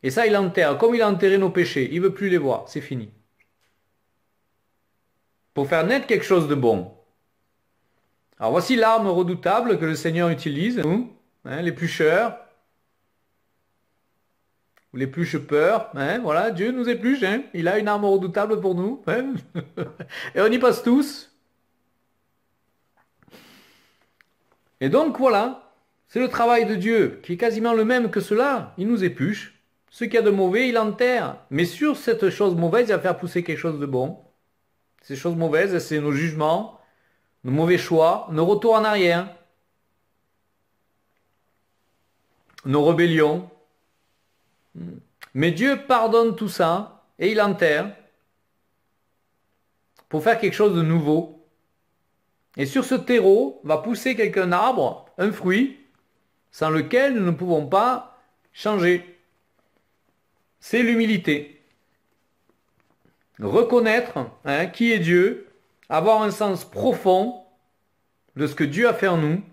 Et ça, il enterre. Comme il a enterré nos péchés, il veut plus les voir, c'est fini. Pour faire naître quelque chose de bon. Alors voici l'arme redoutable que le Seigneur utilise, nous, hein, l'éplucheur, ou l'épluche-peur, hein, voilà, Dieu nous épluche, hein, il a une arme redoutable pour nous, hein. Et on y passe tous. Et donc voilà, c'est le travail de Dieu, qui est quasiment le même que cela, il nous épluche. Ce qu'il y a de mauvais, il enterre. Mais sur cette chose mauvaise, il va faire pousser quelque chose de bon. Ces choses mauvaises, c'est nos jugements, nos mauvais choix, nos retours en arrière, nos rébellions. Mais Dieu pardonne tout ça et il enterre pour faire quelque chose de nouveau. Et sur ce terreau va pousser quelqu'un arbre, un fruit, sans lequel nous ne pouvons pas changer. C'est l'humilité. Reconnaître, hein, qui est Dieu, avoir un sens profond de ce que Dieu a fait en nous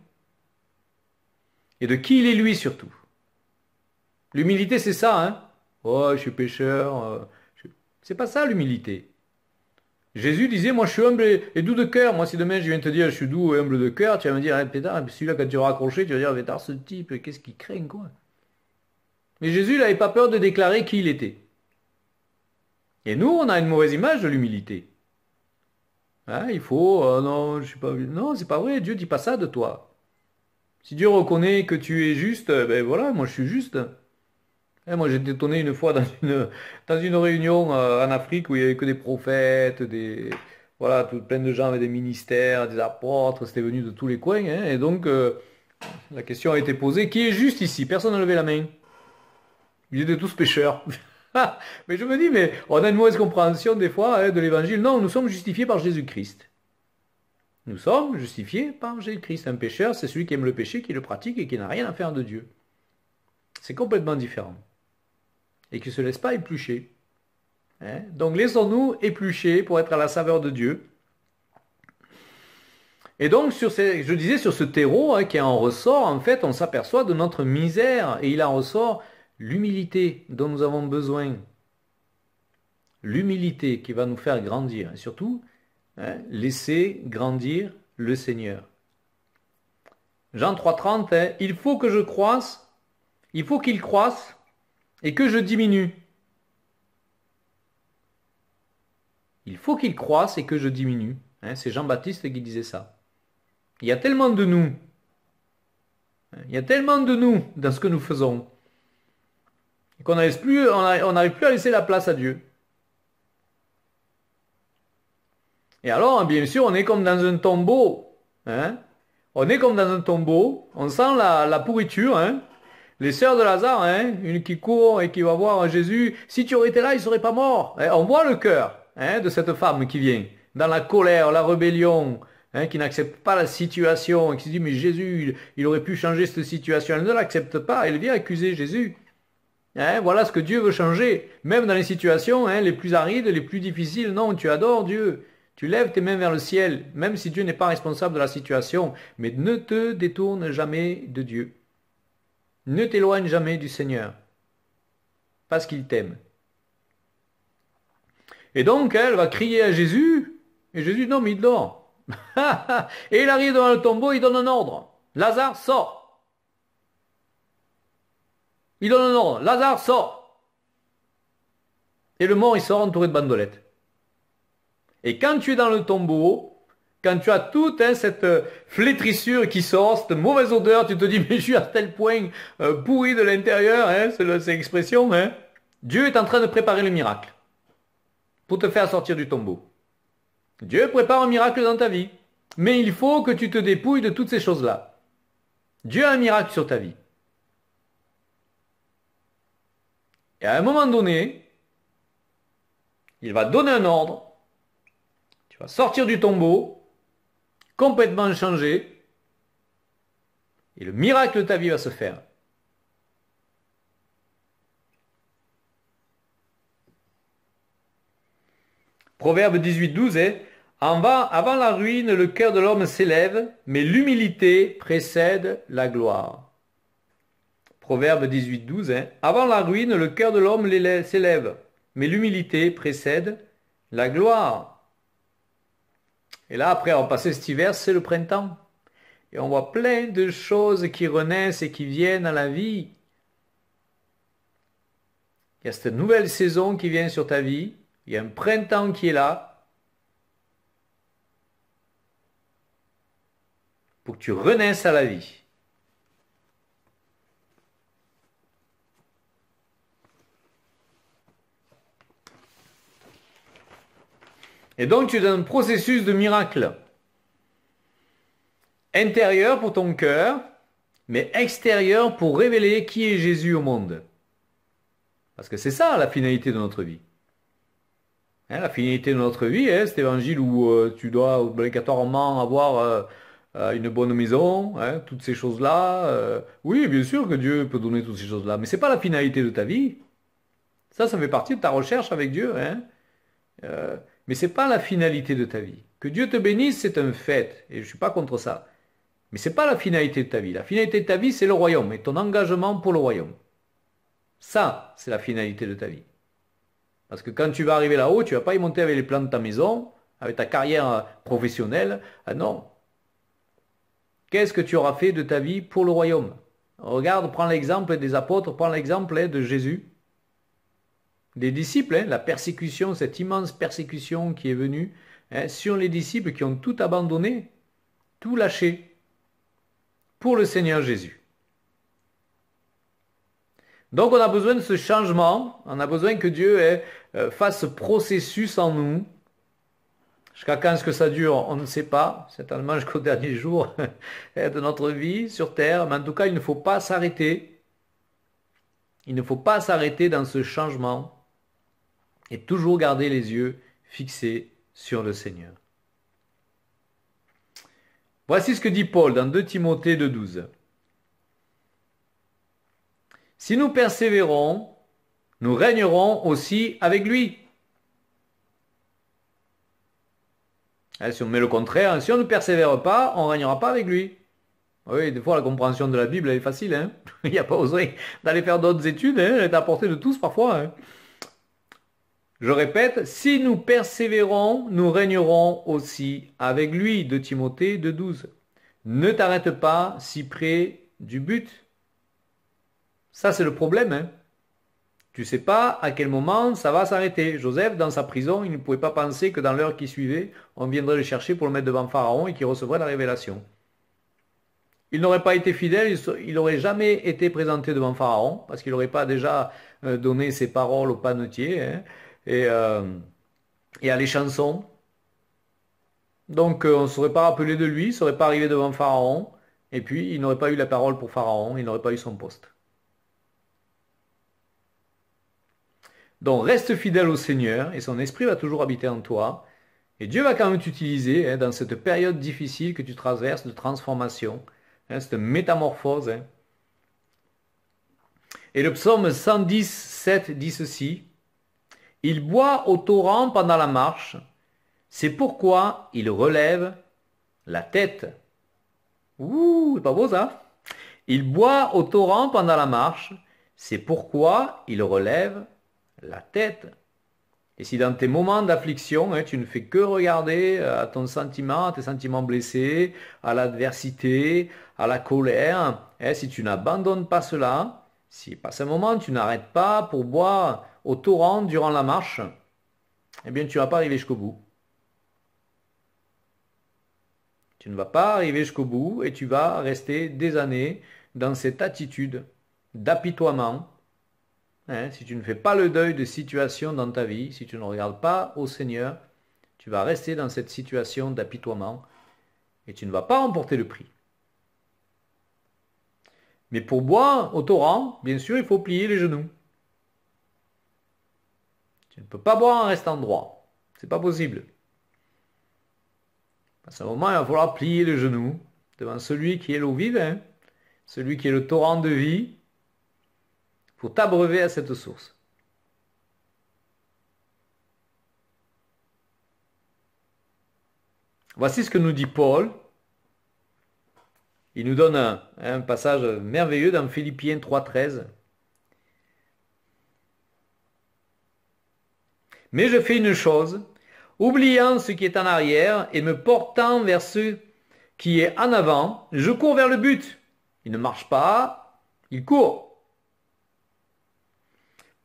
et de qui il est lui surtout. L'humilité, c'est ça, hein. Oh, je suis pécheur. C'est pas ça l'humilité. Jésus disait, moi je suis humble et doux de cœur. Moi si demain je viens te dire je suis doux et humble de cœur, tu vas me dire, eh, pétard, celui-là quand tu vas raccrocher, tu vas dire, pétard, ce type, qu'est-ce qu'il craint, quoi. Mais Jésus n'avait pas peur de déclarer qui il était. Et nous, on a une mauvaise image de l'humilité. Hein, il faut, non, je suis pas, non, c'est pas vrai, Dieu dit pas ça de toi. Si Dieu reconnaît que tu es juste, ben voilà, moi je suis juste. Hein, moi j'étais étonné une fois dans une réunion en Afrique où il n'y avait que des prophètes, voilà, plein de gens avaient des ministères, des apôtres, c'était venu de tous les coins, hein, et donc la question a été posée, qui est juste ici? Personne n'a levé la main. Ils étaient tous pécheurs. Mais je me dis, mais on a une mauvaise compréhension des fois hein, de l'évangile. Non, nous sommes justifiés par Jésus-Christ. Nous sommes justifiés par Jésus-Christ. Un pécheur, c'est celui qui aime le péché, qui le pratique et qui n'a rien à faire de Dieu. C'est complètement différent. Et qui ne se laisse pas éplucher. Hein? Donc laissons-nous éplucher pour être à la saveur de Dieu. Et donc, je disais, sur ce terreau hein, qui en ressort, en fait, on s'aperçoit de notre misère. Et il en ressort l'humilité dont nous avons besoin. L'humilité qui va nous faire grandir. Et surtout, hein, laisser grandir le Seigneur. Jean 3,30, hein, il faut que je croisse, il faut qu'il croisse et que je diminue. Il faut qu'il croisse et que je diminue. Hein, c'est Jean-Baptiste qui disait ça. Il y a tellement de nous. Il y a tellement de nous dans ce que nous faisons. Qu'on n'arrive plus à laisser la place à Dieu. Et alors, bien sûr, on est comme dans un tombeau. Hein? On est comme dans un tombeau. On sent la pourriture. Hein? Les sœurs de Lazare, hein? Une qui court et qui va voir Jésus. Si tu aurais été là, il ne serait pas mort. Hein? On voit le cœur hein, de cette femme qui vient. Dans la colère, la rébellion. Hein, qui n'accepte pas la situation. Et qui se dit, mais Jésus, il aurait pu changer cette situation. Elle ne l'accepte pas. Elle vient accuser Jésus. Hein, voilà ce que Dieu veut changer. Même dans les situations hein, les plus arides, les plus difficiles. Non, tu adores Dieu. Tu lèves tes mains vers le ciel, même si Dieu n'est pas responsable de la situation. Mais ne te détourne jamais de Dieu. Ne t'éloigne jamais du Seigneur. Parce qu'il t'aime. Et donc, elle va crier à Jésus. Et Jésus, non, mais il dort. Et il arrive devant le tombeau, il donne un ordre. Lazare, sort. Il donne un ordre. Lazare, sort. Et le mort, il sort entouré de bandelettes. Et quand tu es dans le tombeau, quand tu as toute hein, cette flétrissure qui sort, cette mauvaise odeur, tu te dis, mais je suis à tel point pourri de l'intérieur, hein, c'est l'expression. Hein. Dieu est en train de préparer le miracle pour te faire sortir du tombeau. Dieu prépare un miracle dans ta vie. Mais il faut que tu te dépouilles de toutes ces choses-là. Dieu a un miracle sur ta vie. Et à un moment donné, il va donner un ordre. Tu vas sortir du tombeau, complètement changé, et le miracle de ta vie va se faire. Proverbe 18,12 est avant la ruine, le cœur de l'homme s'élève, mais l'humilité précède la gloire. Proverbe 18,12 hein, avant la ruine, le cœur de l'homme s'élève, mais l'humilité précède la gloire. Et là, après avoir passé cet hiver, c'est le printemps. Et on voit plein de choses qui renaissent et qui viennent à la vie. Il y a cette nouvelle saison qui vient sur ta vie. Il y a un printemps qui est là. Pour que tu renaisses à la vie. Et donc tu es dans un processus de miracle. Intérieur pour ton cœur, mais extérieur pour révéler qui est Jésus au monde. Parce que c'est ça la finalité de notre vie. Hein, la finalité de notre vie, hein, cet évangile où tu dois obligatoirement avoir une bonne maison, hein, toutes ces choses-là. Oui, bien sûr que Dieu peut donner toutes ces choses-là, mais ce n'est pas la finalité de ta vie. Ça fait partie de ta recherche avec Dieu. Hein. Mais ce n'est pas la finalité de ta vie. Que Dieu te bénisse, c'est un fait, et je ne suis pas contre ça. Mais ce n'est pas la finalité de ta vie. La finalité de ta vie, c'est le royaume, et ton engagement pour le royaume. Ça, c'est la finalité de ta vie. Parce que quand tu vas arriver là-haut, tu ne vas pas y monter avec les plans de ta maison, avec ta carrière professionnelle. Ah non. Qu'est-ce que tu auras fait de ta vie pour le royaume? Regarde, prends l'exemple des apôtres, prends l'exemple de Jésus. Des disciples, la persécution, cette immense persécution qui est venue sur les disciples qui ont tout abandonné, tout lâché pour le Seigneur Jésus. Donc on a besoin de ce changement, on a besoin que Dieu fasse ce processus en nous, Jusqu'à quand est-ce que ça dure? On ne sait pas, certainement jusqu'au dernier jour de notre vie sur Terre. Mais en tout cas, il ne faut pas s'arrêter. Il ne faut pas s'arrêter dans ce changement et toujours garder les yeux fixés sur le Seigneur. Voici ce que dit Paul dans 2 Timothée 2,12. Si nous persévérons, nous régnerons aussi avec lui. Si on met le contraire, si on ne persévère pas, on ne régnera pas avec lui. Oui, des fois la compréhension de la Bible elle est facile. Hein. Il n'y a pas besoin d'aller faire d'autres études. Hein. Elle est à portée de tous parfois. Hein. Je répète, si nous persévérons, nous régnerons aussi avec lui. 2 Timothée 2,12. Ne t'arrête pas si près du but. Ça c'est le problème. Hein. Tu ne sais pas à quel moment ça va s'arrêter. Joseph, dans sa prison, il ne pouvait pas penser que dans l'heure qui suivait, on viendrait le chercher pour le mettre devant Pharaon et qu'il recevrait la révélation. Il n'aurait pas été fidèle, il n'aurait jamais été présenté devant Pharaon, parce qu'il n'aurait pas déjà donné ses paroles au panetier hein, et à les chansons. Donc on ne serait pas rappelé de lui, il ne serait pas arrivé devant Pharaon, et puis il n'aurait pas eu la parole pour Pharaon, il n'aurait pas eu son poste. Donc reste fidèle au Seigneur et son esprit va toujours habiter en toi. Et Dieu va quand même t'utiliser hein, dans cette période difficile que tu traverses de transformation, hein, cette métamorphose. Hein. Et le psaume 110, 7 dit ceci. Il boit au torrent pendant la marche, c'est pourquoi il relève la tête. Ouh, c'est pas beau ça? Il boit au torrent pendant la marche, c'est pourquoi il relève la tête. Et si dans tes moments d'affliction, hein, tu ne fais que regarder à ton sentiment, à tes sentiments blessés, à l'adversité, à la colère, hein, si tu n'abandonnes pas cela, si passe un moment tu n'arrêtes pas pour boire au torrent durant la marche, eh bien tu ne vas pas arriver jusqu'au bout. Tu ne vas pas arriver jusqu'au bout et tu vas rester des années dans cette attitude d'apitoiement. Hein, si tu ne fais pas le deuil de situation dans ta vie, si tu ne regardes pas au Seigneur, tu vas rester dans cette situation d'apitoiement et tu ne vas pas remporter le prix. Mais pour boire au torrent, bien sûr, il faut plier les genoux. Tu ne peux pas boire en restant droit. C'est pas possible. À ce moment, il va falloir plier les genoux devant celui qui est l'eau vive, hein, celui qui est le torrent de vie, pour t'abreuver à cette source. Voici ce que nous dit Paul. Il nous donne un passage merveilleux dans Philippiens 3,13. Mais je fais une chose, oubliant ce qui est en arrière et me portant vers ce qui est en avant, je cours vers le but. Il ne marche pas, il court.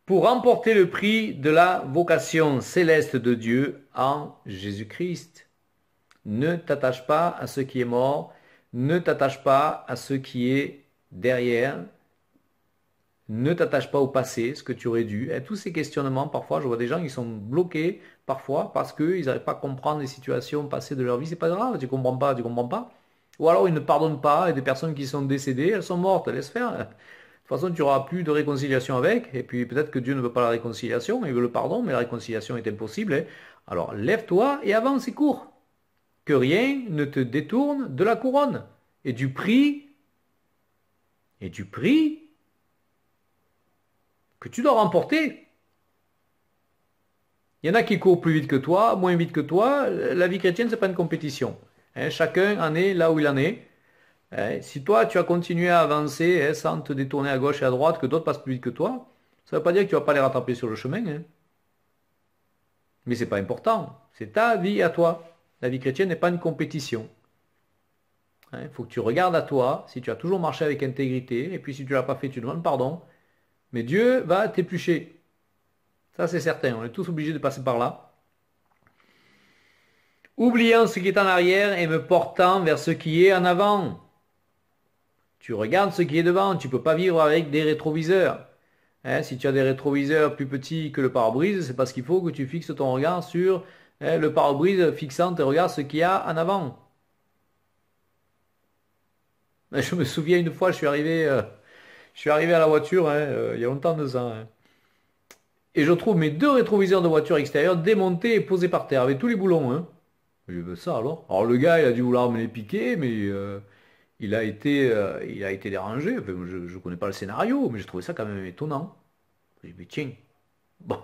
Pour remporter le prix de la vocation céleste de Dieu en Jésus-Christ. Ne t'attache pas à ce qui est mort, ne t'attache pas à ce qui est derrière, ne t'attache pas au passé, ce que tu aurais dû. Et tous ces questionnements, parfois, je vois des gens qui sont bloqués, parfois, parce qu'ils n'arrivent pas à comprendre les situations passées de leur vie. C'est pas grave, tu comprends pas, tu comprends pas. Ou alors ils ne pardonnent pas, et des personnes qui sont décédées, elles sont mortes, laisse faire. De toute façon, tu n'auras plus de réconciliation avec, et puis peut-être que Dieu ne veut pas la réconciliation, il veut le pardon, mais la réconciliation est impossible. Hein. Alors lève-toi et avance et cours. Que rien ne te détourne de la couronne et du prix que tu dois remporter. Il y en a qui courent plus vite que toi, moins vite que toi. La vie chrétienne, ce n'est pas une compétition. Hein, chacun en est là où il en est. Hein, si toi, tu as continué à avancer hein, sans te détourner à gauche et à droite, que d'autres passent plus vite que toi, ça ne veut pas dire que tu ne vas pas les rattraper sur le chemin. Hein. Mais ce n'est pas important. C'est ta vie à toi. La vie chrétienne n'est pas une compétition. Il faut que tu regardes à toi, si tu as toujours marché avec intégrité, et puis si tu ne l'as pas fait, tu demandes pardon. Mais Dieu va t'éplucher. Ça, c'est certain. On est tous obligés de passer par là. Oubliant ce qui est en arrière et me portant vers ce qui est en avant. Tu regardes ce qui est devant. Tu ne peux pas vivre avec des rétroviseurs. Si tu as des rétroviseurs plus petits que le pare-brise, c'est parce qu'il faut que tu fixes ton regard sur Hein, le pare-brise fixant et regarde ce qu'il y a en avant. Je me souviens une fois, je suis arrivé à la voiture, hein, il y a longtemps de ça. Hein. Et je trouve mes deux rétroviseurs de voiture extérieure démontés et posés par terre, avec tous les boulons. Hein. J'ai vu ça alors. Alors le gars, il a dû vouloir me les piquer, mais il a été dérangé. Enfin, je ne connais pas le scénario, mais j'ai trouvé ça quand même étonnant. J'ai dit, mais tiens. Bon.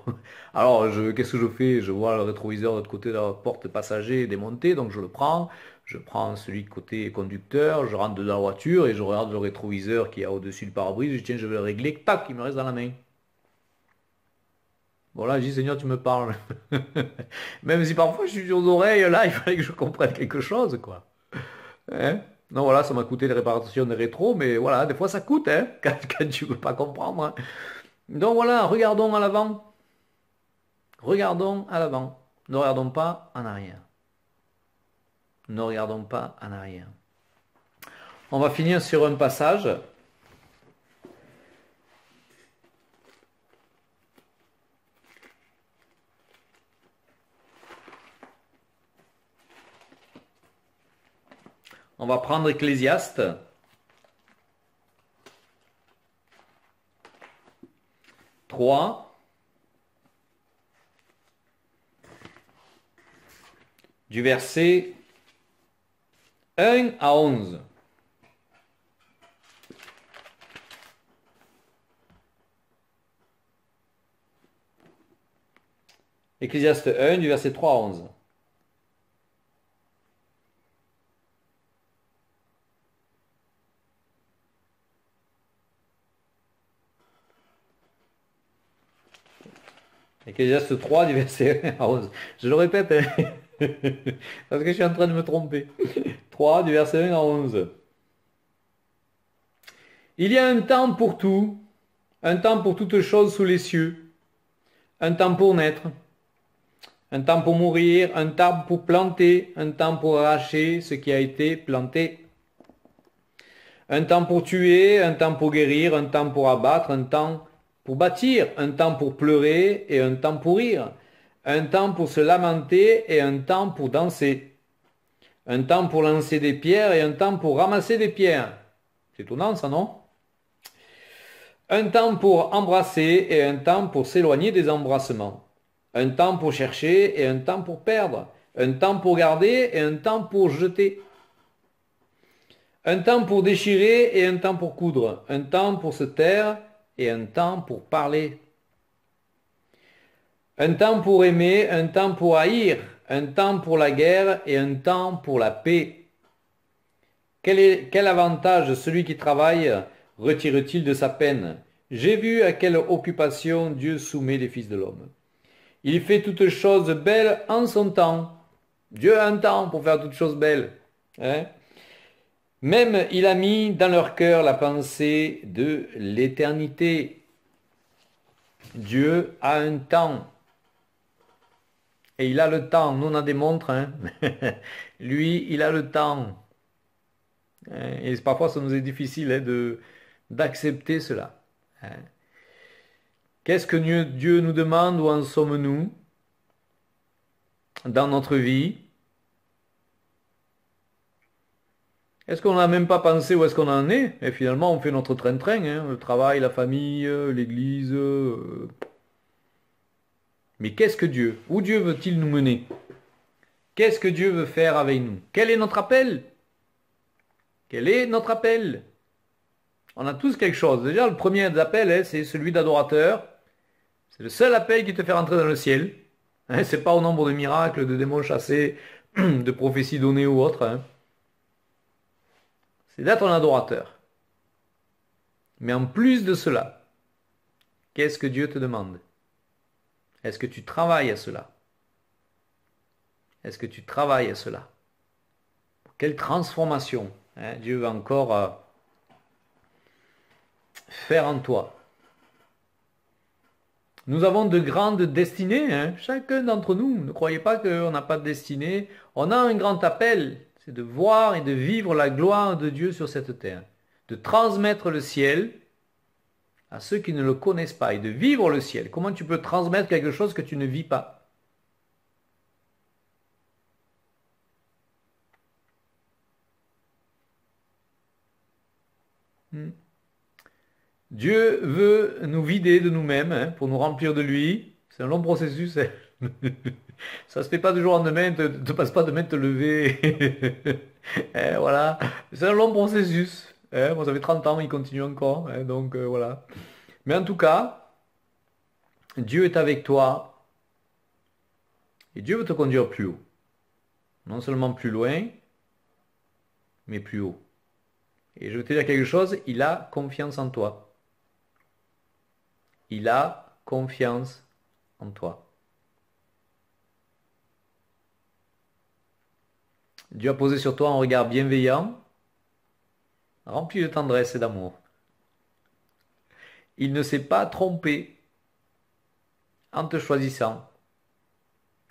Alors, qu'est-ce que je fais? Je vois le rétroviseur de l'autre côté de la porte passager démonté, donc je le prends. Je prends celui côté conducteur, je rentre dans la voiture et je regarde le rétroviseur qui est au-dessus du pare-brise. Je dis, tiens, je vais le régler. Tac, il me reste dans la main. Bon là, je dis, Seigneur, tu me parles. Même si parfois je suis aux oreilles, là, il fallait que je comprenne quelque chose, quoi. Hein. Non, voilà, ça m'a coûté les réparations des rétros, mais voilà, des fois ça coûte, hein, quand tu veux pas comprendre. Hein. Donc voilà, regardons à l'avant. Regardons à l'avant. Ne regardons pas en arrière. Ne regardons pas en arrière. On va finir sur un passage. On va prendre Ecclésiaste. 3. Du verset 1 à 11. Ecclésiaste 1, du verset 3 à 11. Ecclésiaste 3, du verset 1 à 11. Je le répète, hein, parce que je suis en train de me tromper. 3, du verset 1 à 11. Il y a un temps pour tout, un temps pour toutes choses sous les cieux, un temps pour naître, un temps pour mourir, un temps pour planter, un temps pour arracher ce qui a été planté, un temps pour tuer, un temps pour guérir, un temps pour abattre, un temps pour bâtir, un temps pour pleurer et un temps pour rire, un temps pour se lamenter et un temps pour danser, un temps pour lancer des pierres et un temps pour ramasser des pierres. C'est étonnant ça, non? Un temps pour embrasser et un temps pour s'éloigner des embrassements. Un temps pour chercher et un temps pour perdre. Un temps pour garder et un temps pour jeter. Un temps pour déchirer et un temps pour coudre. Un temps pour se taire et un temps pour parler. Un temps pour aimer, un temps pour haïr. Un temps pour la guerre et un temps pour la paix. Quel avantage celui qui travaille retire-t-il de sa peine? J'ai vu à quelle occupation Dieu soumet les fils de l'homme. Il fait toutes choses belles en son temps. Dieu a un temps pour faire toutes choses belles. Hein? Même il a mis dans leur cœur la pensée de l'éternité. Dieu a un temps. Et il a le temps. Nous on a des montres. Hein? Lui, il a le temps. Et parfois ça nous est difficile hein, d'accepter cela. Hein. Qu'est-ce que Dieu nous demande? Où en sommes-nous dans notre vie? Est-ce qu'on n'a même pas pensé où est-ce qu'on en est? Et finalement, on fait notre train-train, hein, le travail, la famille, l'église. Mais qu'est-ce que Dieu? Où Dieu veut-il nous mener? Qu'est-ce que Dieu veut faire avec nous? Quel est notre appel? Quel est notre appel? On a tous quelque chose. Déjà, le premier appel, hein, c'est celui d'adorateur. C'est le seul appel qui te fait rentrer dans le ciel. Hein, c'est pas au nombre de miracles, de démons chassés, de prophéties données ou autres. Hein. C'est d'être un adorateur. Mais en plus de cela, qu'est-ce que Dieu te demande? Est-ce que tu travailles à cela? Est-ce que tu travailles à cela? Quelle transformation hein, Dieu va encore faire en toi? Nous avons de grandes destinées, hein, chacun d'entre nous. Ne croyez pas qu'on n'a pas de destinée. On a un grand appel, c'est de voir et de vivre la gloire de Dieu sur cette terre. De transmettre le ciel à ceux qui ne le connaissent pas et de vivre le ciel. Comment tu peux transmettre quelque chose que tu ne vis pas? Hmm. Dieu veut nous vider de nous-mêmes hein, pour nous remplir de lui. C'est un long processus. Hein. Ça se fait pas du jour au lendemain, te passe pas demain de te lever. Voilà. C'est un long processus. Hein. Moi, ça fait 30 ans, il continue encore. Hein, donc voilà. Mais en tout cas, Dieu est avec toi et Dieu veut te conduire plus haut. Non seulement plus loin, mais plus haut. Et je veux te dire quelque chose, il a confiance en toi. Il a confiance en toi. Dieu a posé sur toi un regard bienveillant, rempli de tendresse et d'amour. Il ne s'est pas trompé en te choisissant.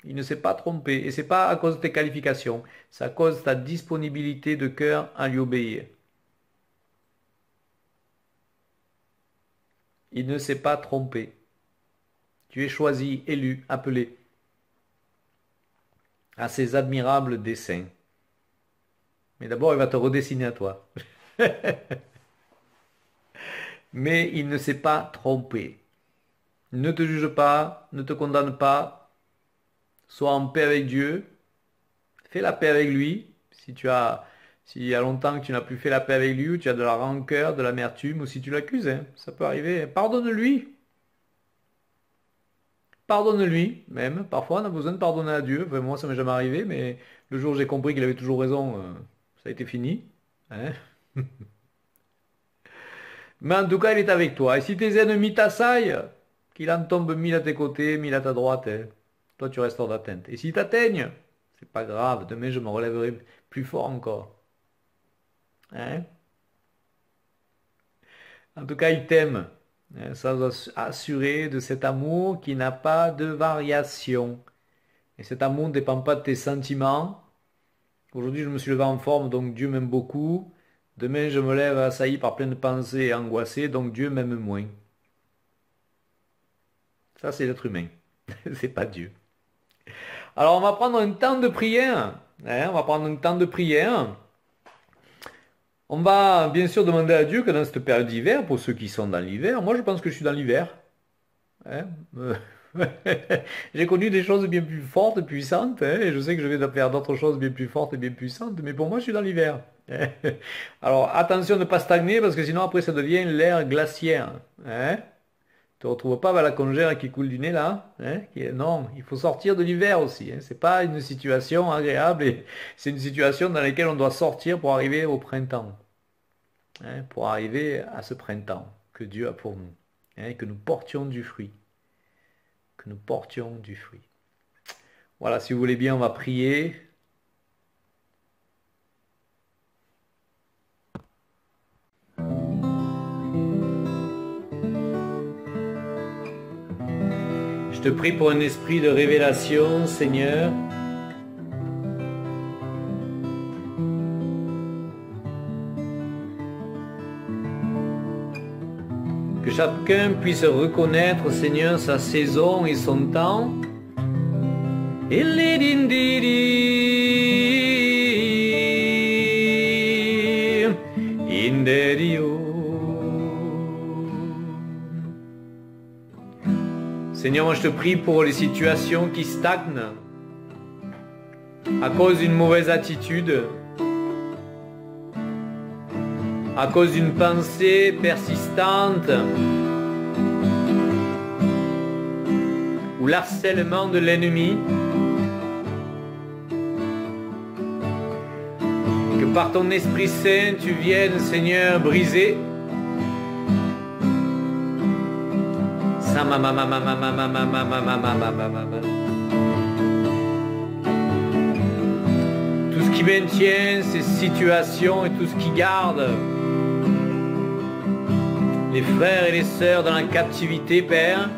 Il ne s'est pas trompé. Et ce n'est pas à cause de tes qualifications. C'est à cause de ta disponibilité de cœur à lui obéir. Il ne s'est pas trompé. Tu es choisi, élu, appelé à ses admirables desseins. Mais d'abord, il va te redessiner à toi. Mais il ne s'est pas trompé. Ne te juge pas, ne te condamne pas. Sois en paix avec Dieu. Fais la paix avec lui. S'il y a longtemps que tu n'as plus fait la paix avec lui, ou tu as de la rancœur, de l'amertume, ou si tu l'accuses, hein, ça peut arriver. Pardonne-lui. Pardonne-lui, même. Parfois, on a besoin de pardonner à Dieu. Enfin, moi, ça m'est jamais arrivé, mais le jour où j'ai compris qu'il avait toujours raison, ça a été fini. Hein. Mais en tout cas, il est avec toi. Et si tes ennemis t'assaillent, qu'il en tombe 1000 à tes côtés, 1000 à ta droite, hein, toi, tu restes hors d'atteinte. Et s'ils t'atteignent, c'est pas grave. Demain, je me relèverai plus fort encore. Hein. En tout cas, il t'aime. Hein, ça doit assurer de cet amour qui n'a pas de variation. Et cet amour ne dépend pas de tes sentiments. Aujourd'hui, je me suis levé en forme, donc Dieu m'aime beaucoup. Demain, je me lève assailli par plein de pensées et angoissé, donc Dieu m'aime moins. Ça, c'est l'être humain. C'est pas Dieu. Alors, on va prendre un temps de prière. Hein, on va prendre un temps de prière. On va bien sûr demander à Dieu que dans cette période d'hiver, pour ceux qui sont dans l'hiver, moi je pense que je suis dans l'hiver. Hein, j'ai connu des choses bien plus fortes et puissantes, hein, et je sais que je vais faire d'autres choses bien plus fortes et bien puissantes, mais pour moi je suis dans l'hiver. Alors attention de ne pas stagner, parce que sinon après ça devient l'ère glaciaire. Hein. Tu ne retrouves pas la congère qui coule du nez là, hein, non, il faut sortir de l'hiver aussi. Hein. C'est pas une situation agréable, c'est une situation dans laquelle on doit sortir pour arriver au printemps. Hein, pour arriver à ce printemps que Dieu a pour nous. Hein, que nous portions du fruit. Que nous portions du fruit. Voilà, si vous voulez bien, on va prier. Je te prie pour un esprit de révélation, Seigneur. Que chacun puisse reconnaître, Seigneur, sa saison et son temps. Seigneur, moi je te prie pour les situations qui stagnent à cause d'une mauvaise attitude, à cause d'une pensée persistante ou l'harcèlement de l'ennemi. Que par ton Esprit Saint, tu viennes, Seigneur, briser tout ce qui maintient ces situations et tout ce qui garde les frères et les sœurs dans la captivité, Père.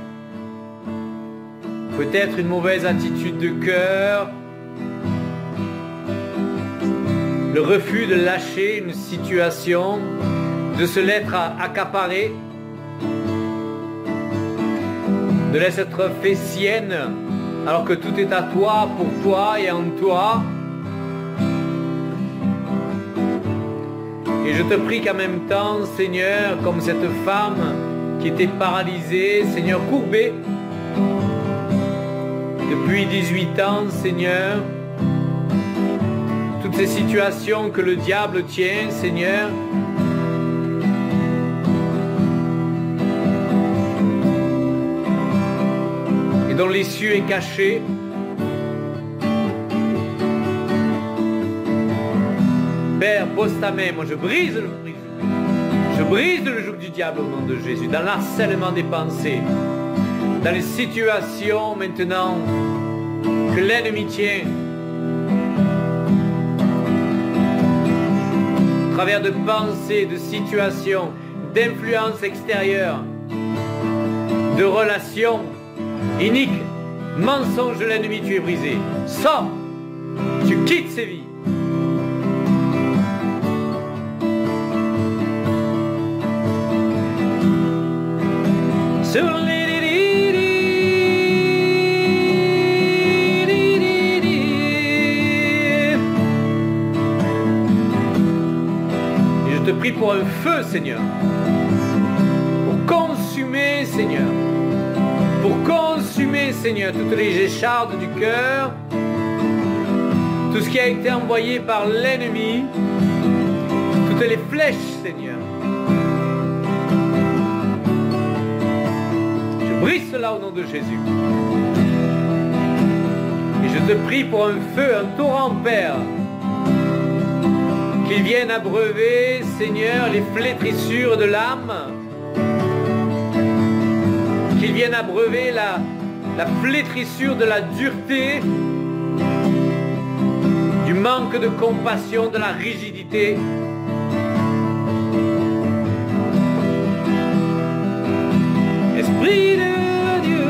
Peut-être une mauvaise attitude de cœur, le refus de lâcher une situation, de se l'être accaparée, de laisser être fait sienne, alors que tout est à toi, pour toi et en toi. Et je je te prie qu'en même temps, Seigneur, comme cette femme qui était paralysée, Seigneur, courbée, depuis 18 ans, Seigneur, toutes ces situations que le diable tient, Seigneur, et dont l'issue est cachée, Père, pose ta main, moi je brise le joug du diable au nom de Jésus, dans l'harcèlement des pensées, dans les situations maintenant que l'ennemi tient, à travers de pensées, de situations, d'influences extérieures, de relations iniques, mensonges de l'ennemi, tu es brisé. Sors, tu quittes ces vies. Sur les je te prie pour un feu, Seigneur, pour consumer, Seigneur, Seigneur, toutes les échardes du cœur, tout ce qui a été envoyé par l'ennemi, toutes les flèches, Seigneur. Je brise cela au nom de Jésus. Et je te prie pour un feu, un torrent, Père, qu'il vienne abreuver, Seigneur, les flétrissures de l'âme, qu'il vienne abreuver la flétrissure de la dureté, du manque de compassion, de la rigidité. Esprit de Dieu,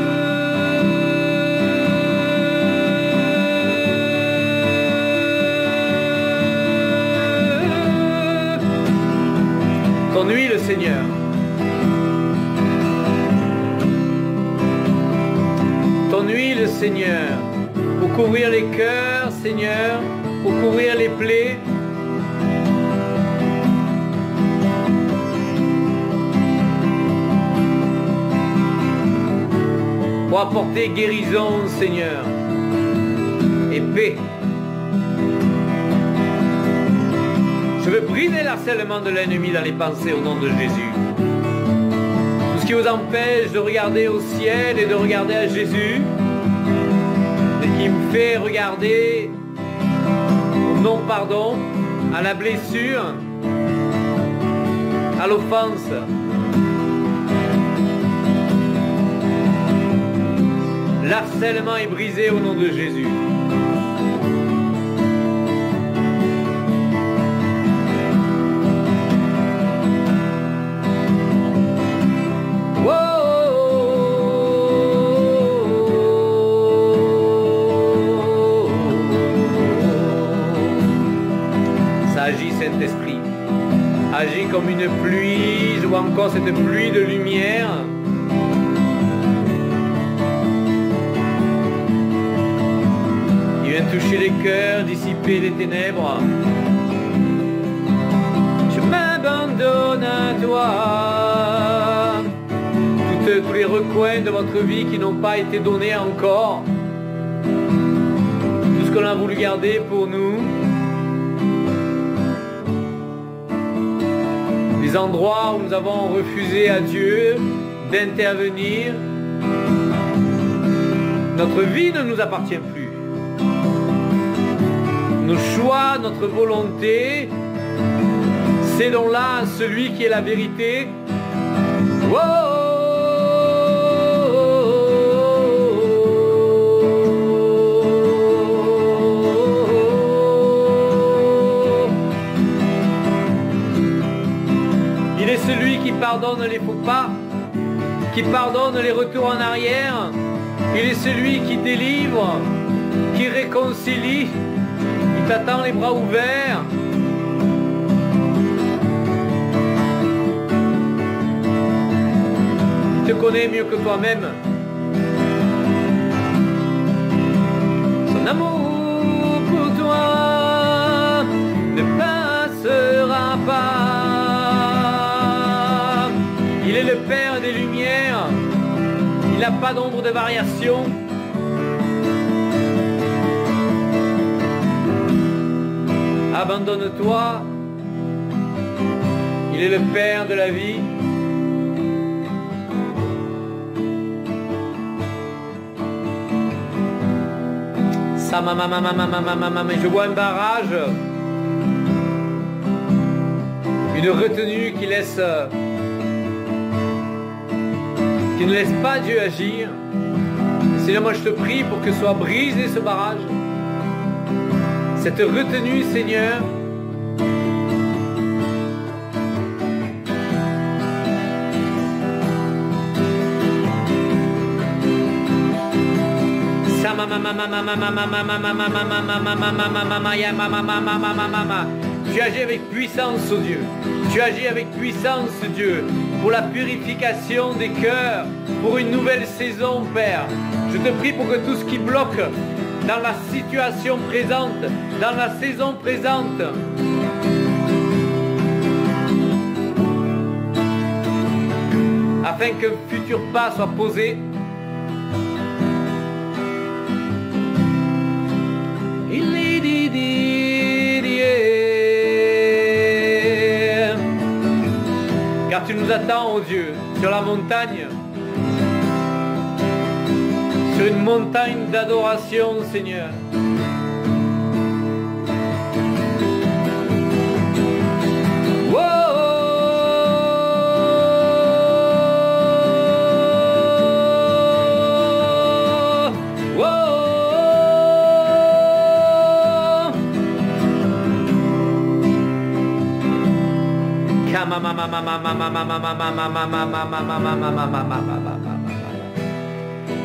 ton huile, Seigneur. Ton huile, Seigneur, pour couvrir les cœurs, Seigneur, pour couvrir les plaies. Pour apporter guérison, Seigneur, et paix. Je veux briser l'harcèlement de l'ennemi dans les pensées au nom de Jésus. Tout ce qui vous empêche de regarder au ciel et de regarder à Jésus, et qui me fait regarder au non-pardon, à la blessure, à l'offense. L'harcèlement est brisé au nom de Jésus. Saint-Esprit, agis comme une pluie, je vois encore cette pluie de lumière. Il vient toucher les cœurs, dissiper les ténèbres. Je m'abandonne à toi. Tous les recoins de votre vie qui n'ont pas été donnés encore. Tout ce qu'on a voulu garder pour nous. Les endroits où nous avons refusé à Dieu d'intervenir. Notre vie ne nous appartient plus. Nos choix, notre volonté, cédons-la à celui qui est la vérité. Wow! Il est celui qui pardonne les faux pas, qui pardonne les retours en arrière. Il est celui qui délivre, qui réconcilie. Il t'attend les bras ouverts. Il te connaît mieux que toi-même. Son amour pour toi ne passera pas. Père des Lumières. Il n'a pas d'ombre de variation. Abandonne-toi. Il est le Père de la vie. Mais je vois un barrage, une retenue qui ne laisse pas Dieu agir. Seigneur, moi je te prie pour que soit brisé ce barrage, cette retenue, Seigneur. Tu agis avec puissance, oh Dieu. Tu agis avec puissance, Dieu, pour la purification des cœurs, pour une nouvelle saison, Père. Je te prie pour que tout ce qui bloque dans la situation présente, dans la saison présente, afin qu'un futur pas soit posé, car tu nous attends, oh Dieu, sur la montagne, sur une montagne d'adoration, Seigneur.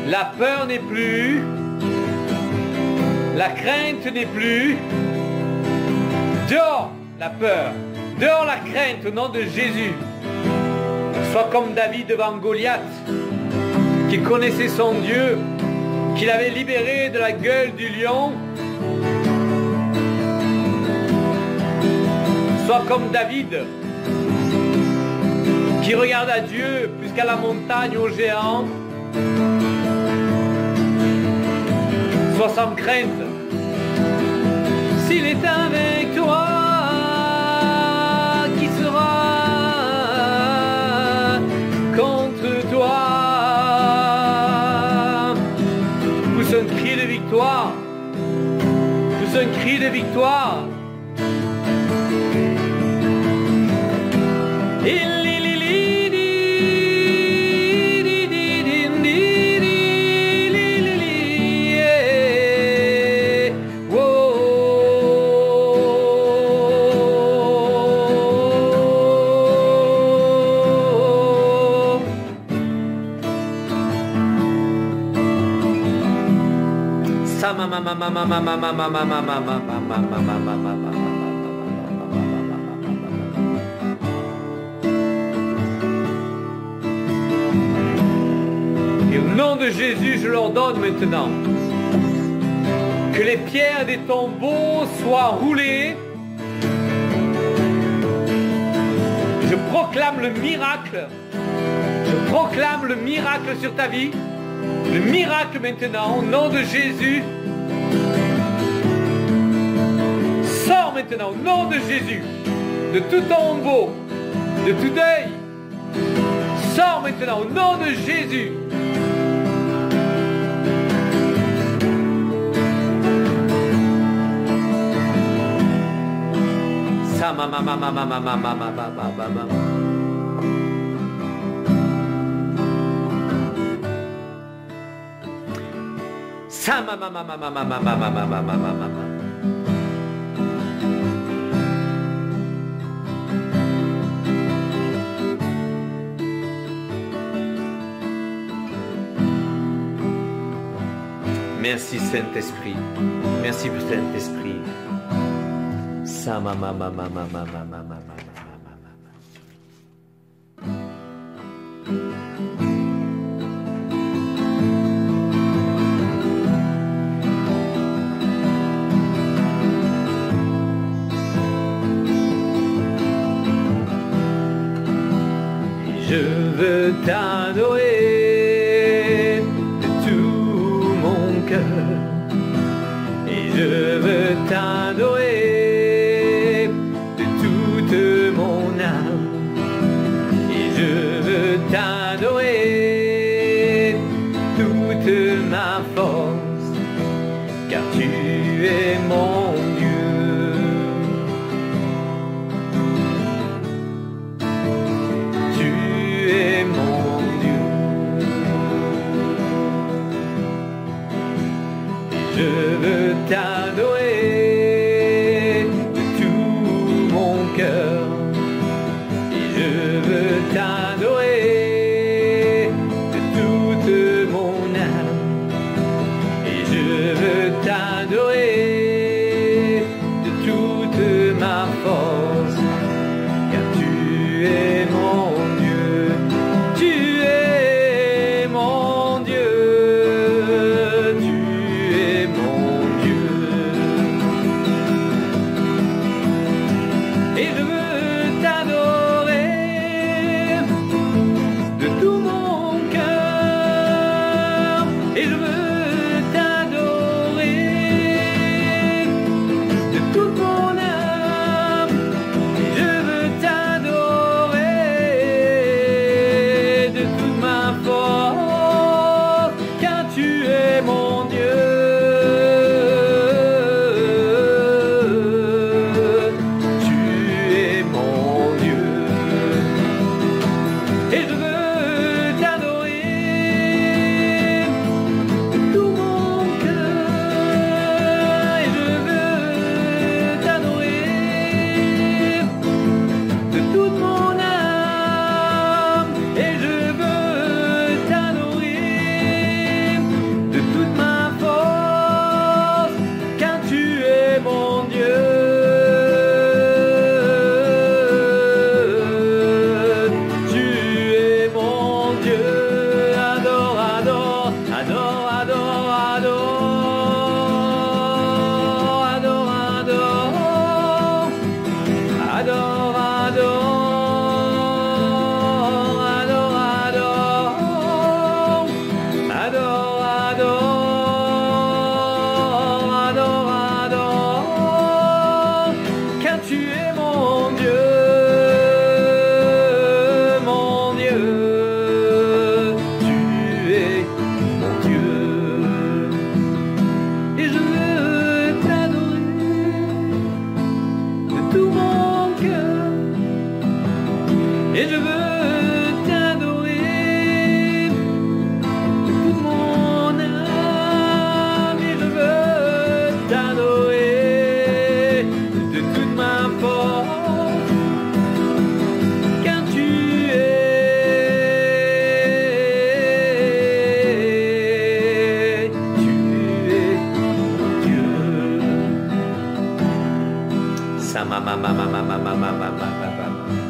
La peur n'est plus, la crainte n'est plus. Dehors la peur, dehors la crainte au nom de Jésus. Sois comme David devant Goliath, qui connaissait son Dieu, qui l'avait libéré de la gueule du lion. Sois comme David, qui regarde à Dieu plus qu'à la montagne, aux géants. Sois sans crainte. S'il est avec toi, qui sera contre toi? Pousse un cri de victoire. Pousse un cri de victoire. Et au nom de Jésus, je leur donne maintenant que les pierres des tombeaux soient roulées. Je proclame le miracle. Je proclame le miracle sur ta vie. Le miracle maintenant, au nom de Jésus. Sors maintenant, au nom de Jésus, de tout tombeau, de tout deuil. Sors maintenant, au nom de Jésus. Merci Saint-Esprit. Merci pour Saint-Esprit. Je veux t'adorer de tout mon cœur. Et je veux t'adorer de toute mon âme. Et je veux t'adorer toute ma force, car tu es mon Dieu. Tu es mon Dieu. Et je veux t'adorer de tout mon cœur. Et je veux t'adorer de toute mon âme. Et je veux t'adorer de toute ma force, car tu es mon Dieu. Tu es mon Dieu. Tu es mon Dieu. Et je veux t'adorer de tout mon cœur. Et je veux t'adorer de toute mon âme. Et je veux t'adorer de toute ma force, car tu es mon Dieu. Tu es mon Dieu. Et je veux t'adorer de tout mon cœur. Et je veux t'adorer de toute mon âme. Et je veux t'adorer de toute ma force, car tu es mon Dieu. Tu es mon Dieu. Adore, adore, adore, adore, adore, adore, adore, adore, adore, adore, adore, adore, adore, car tu es mon Dieu, mon Dieu. Tu es mon Dieu. Et je veux t'adorer de tout mon cœur. Et je veux t'adorer de toute mon âme. Et je veux t'adorer de toute ma force, car tu es mon Dieu. Sa ma ma ma ma ma ma ma ma ma ma ma ma.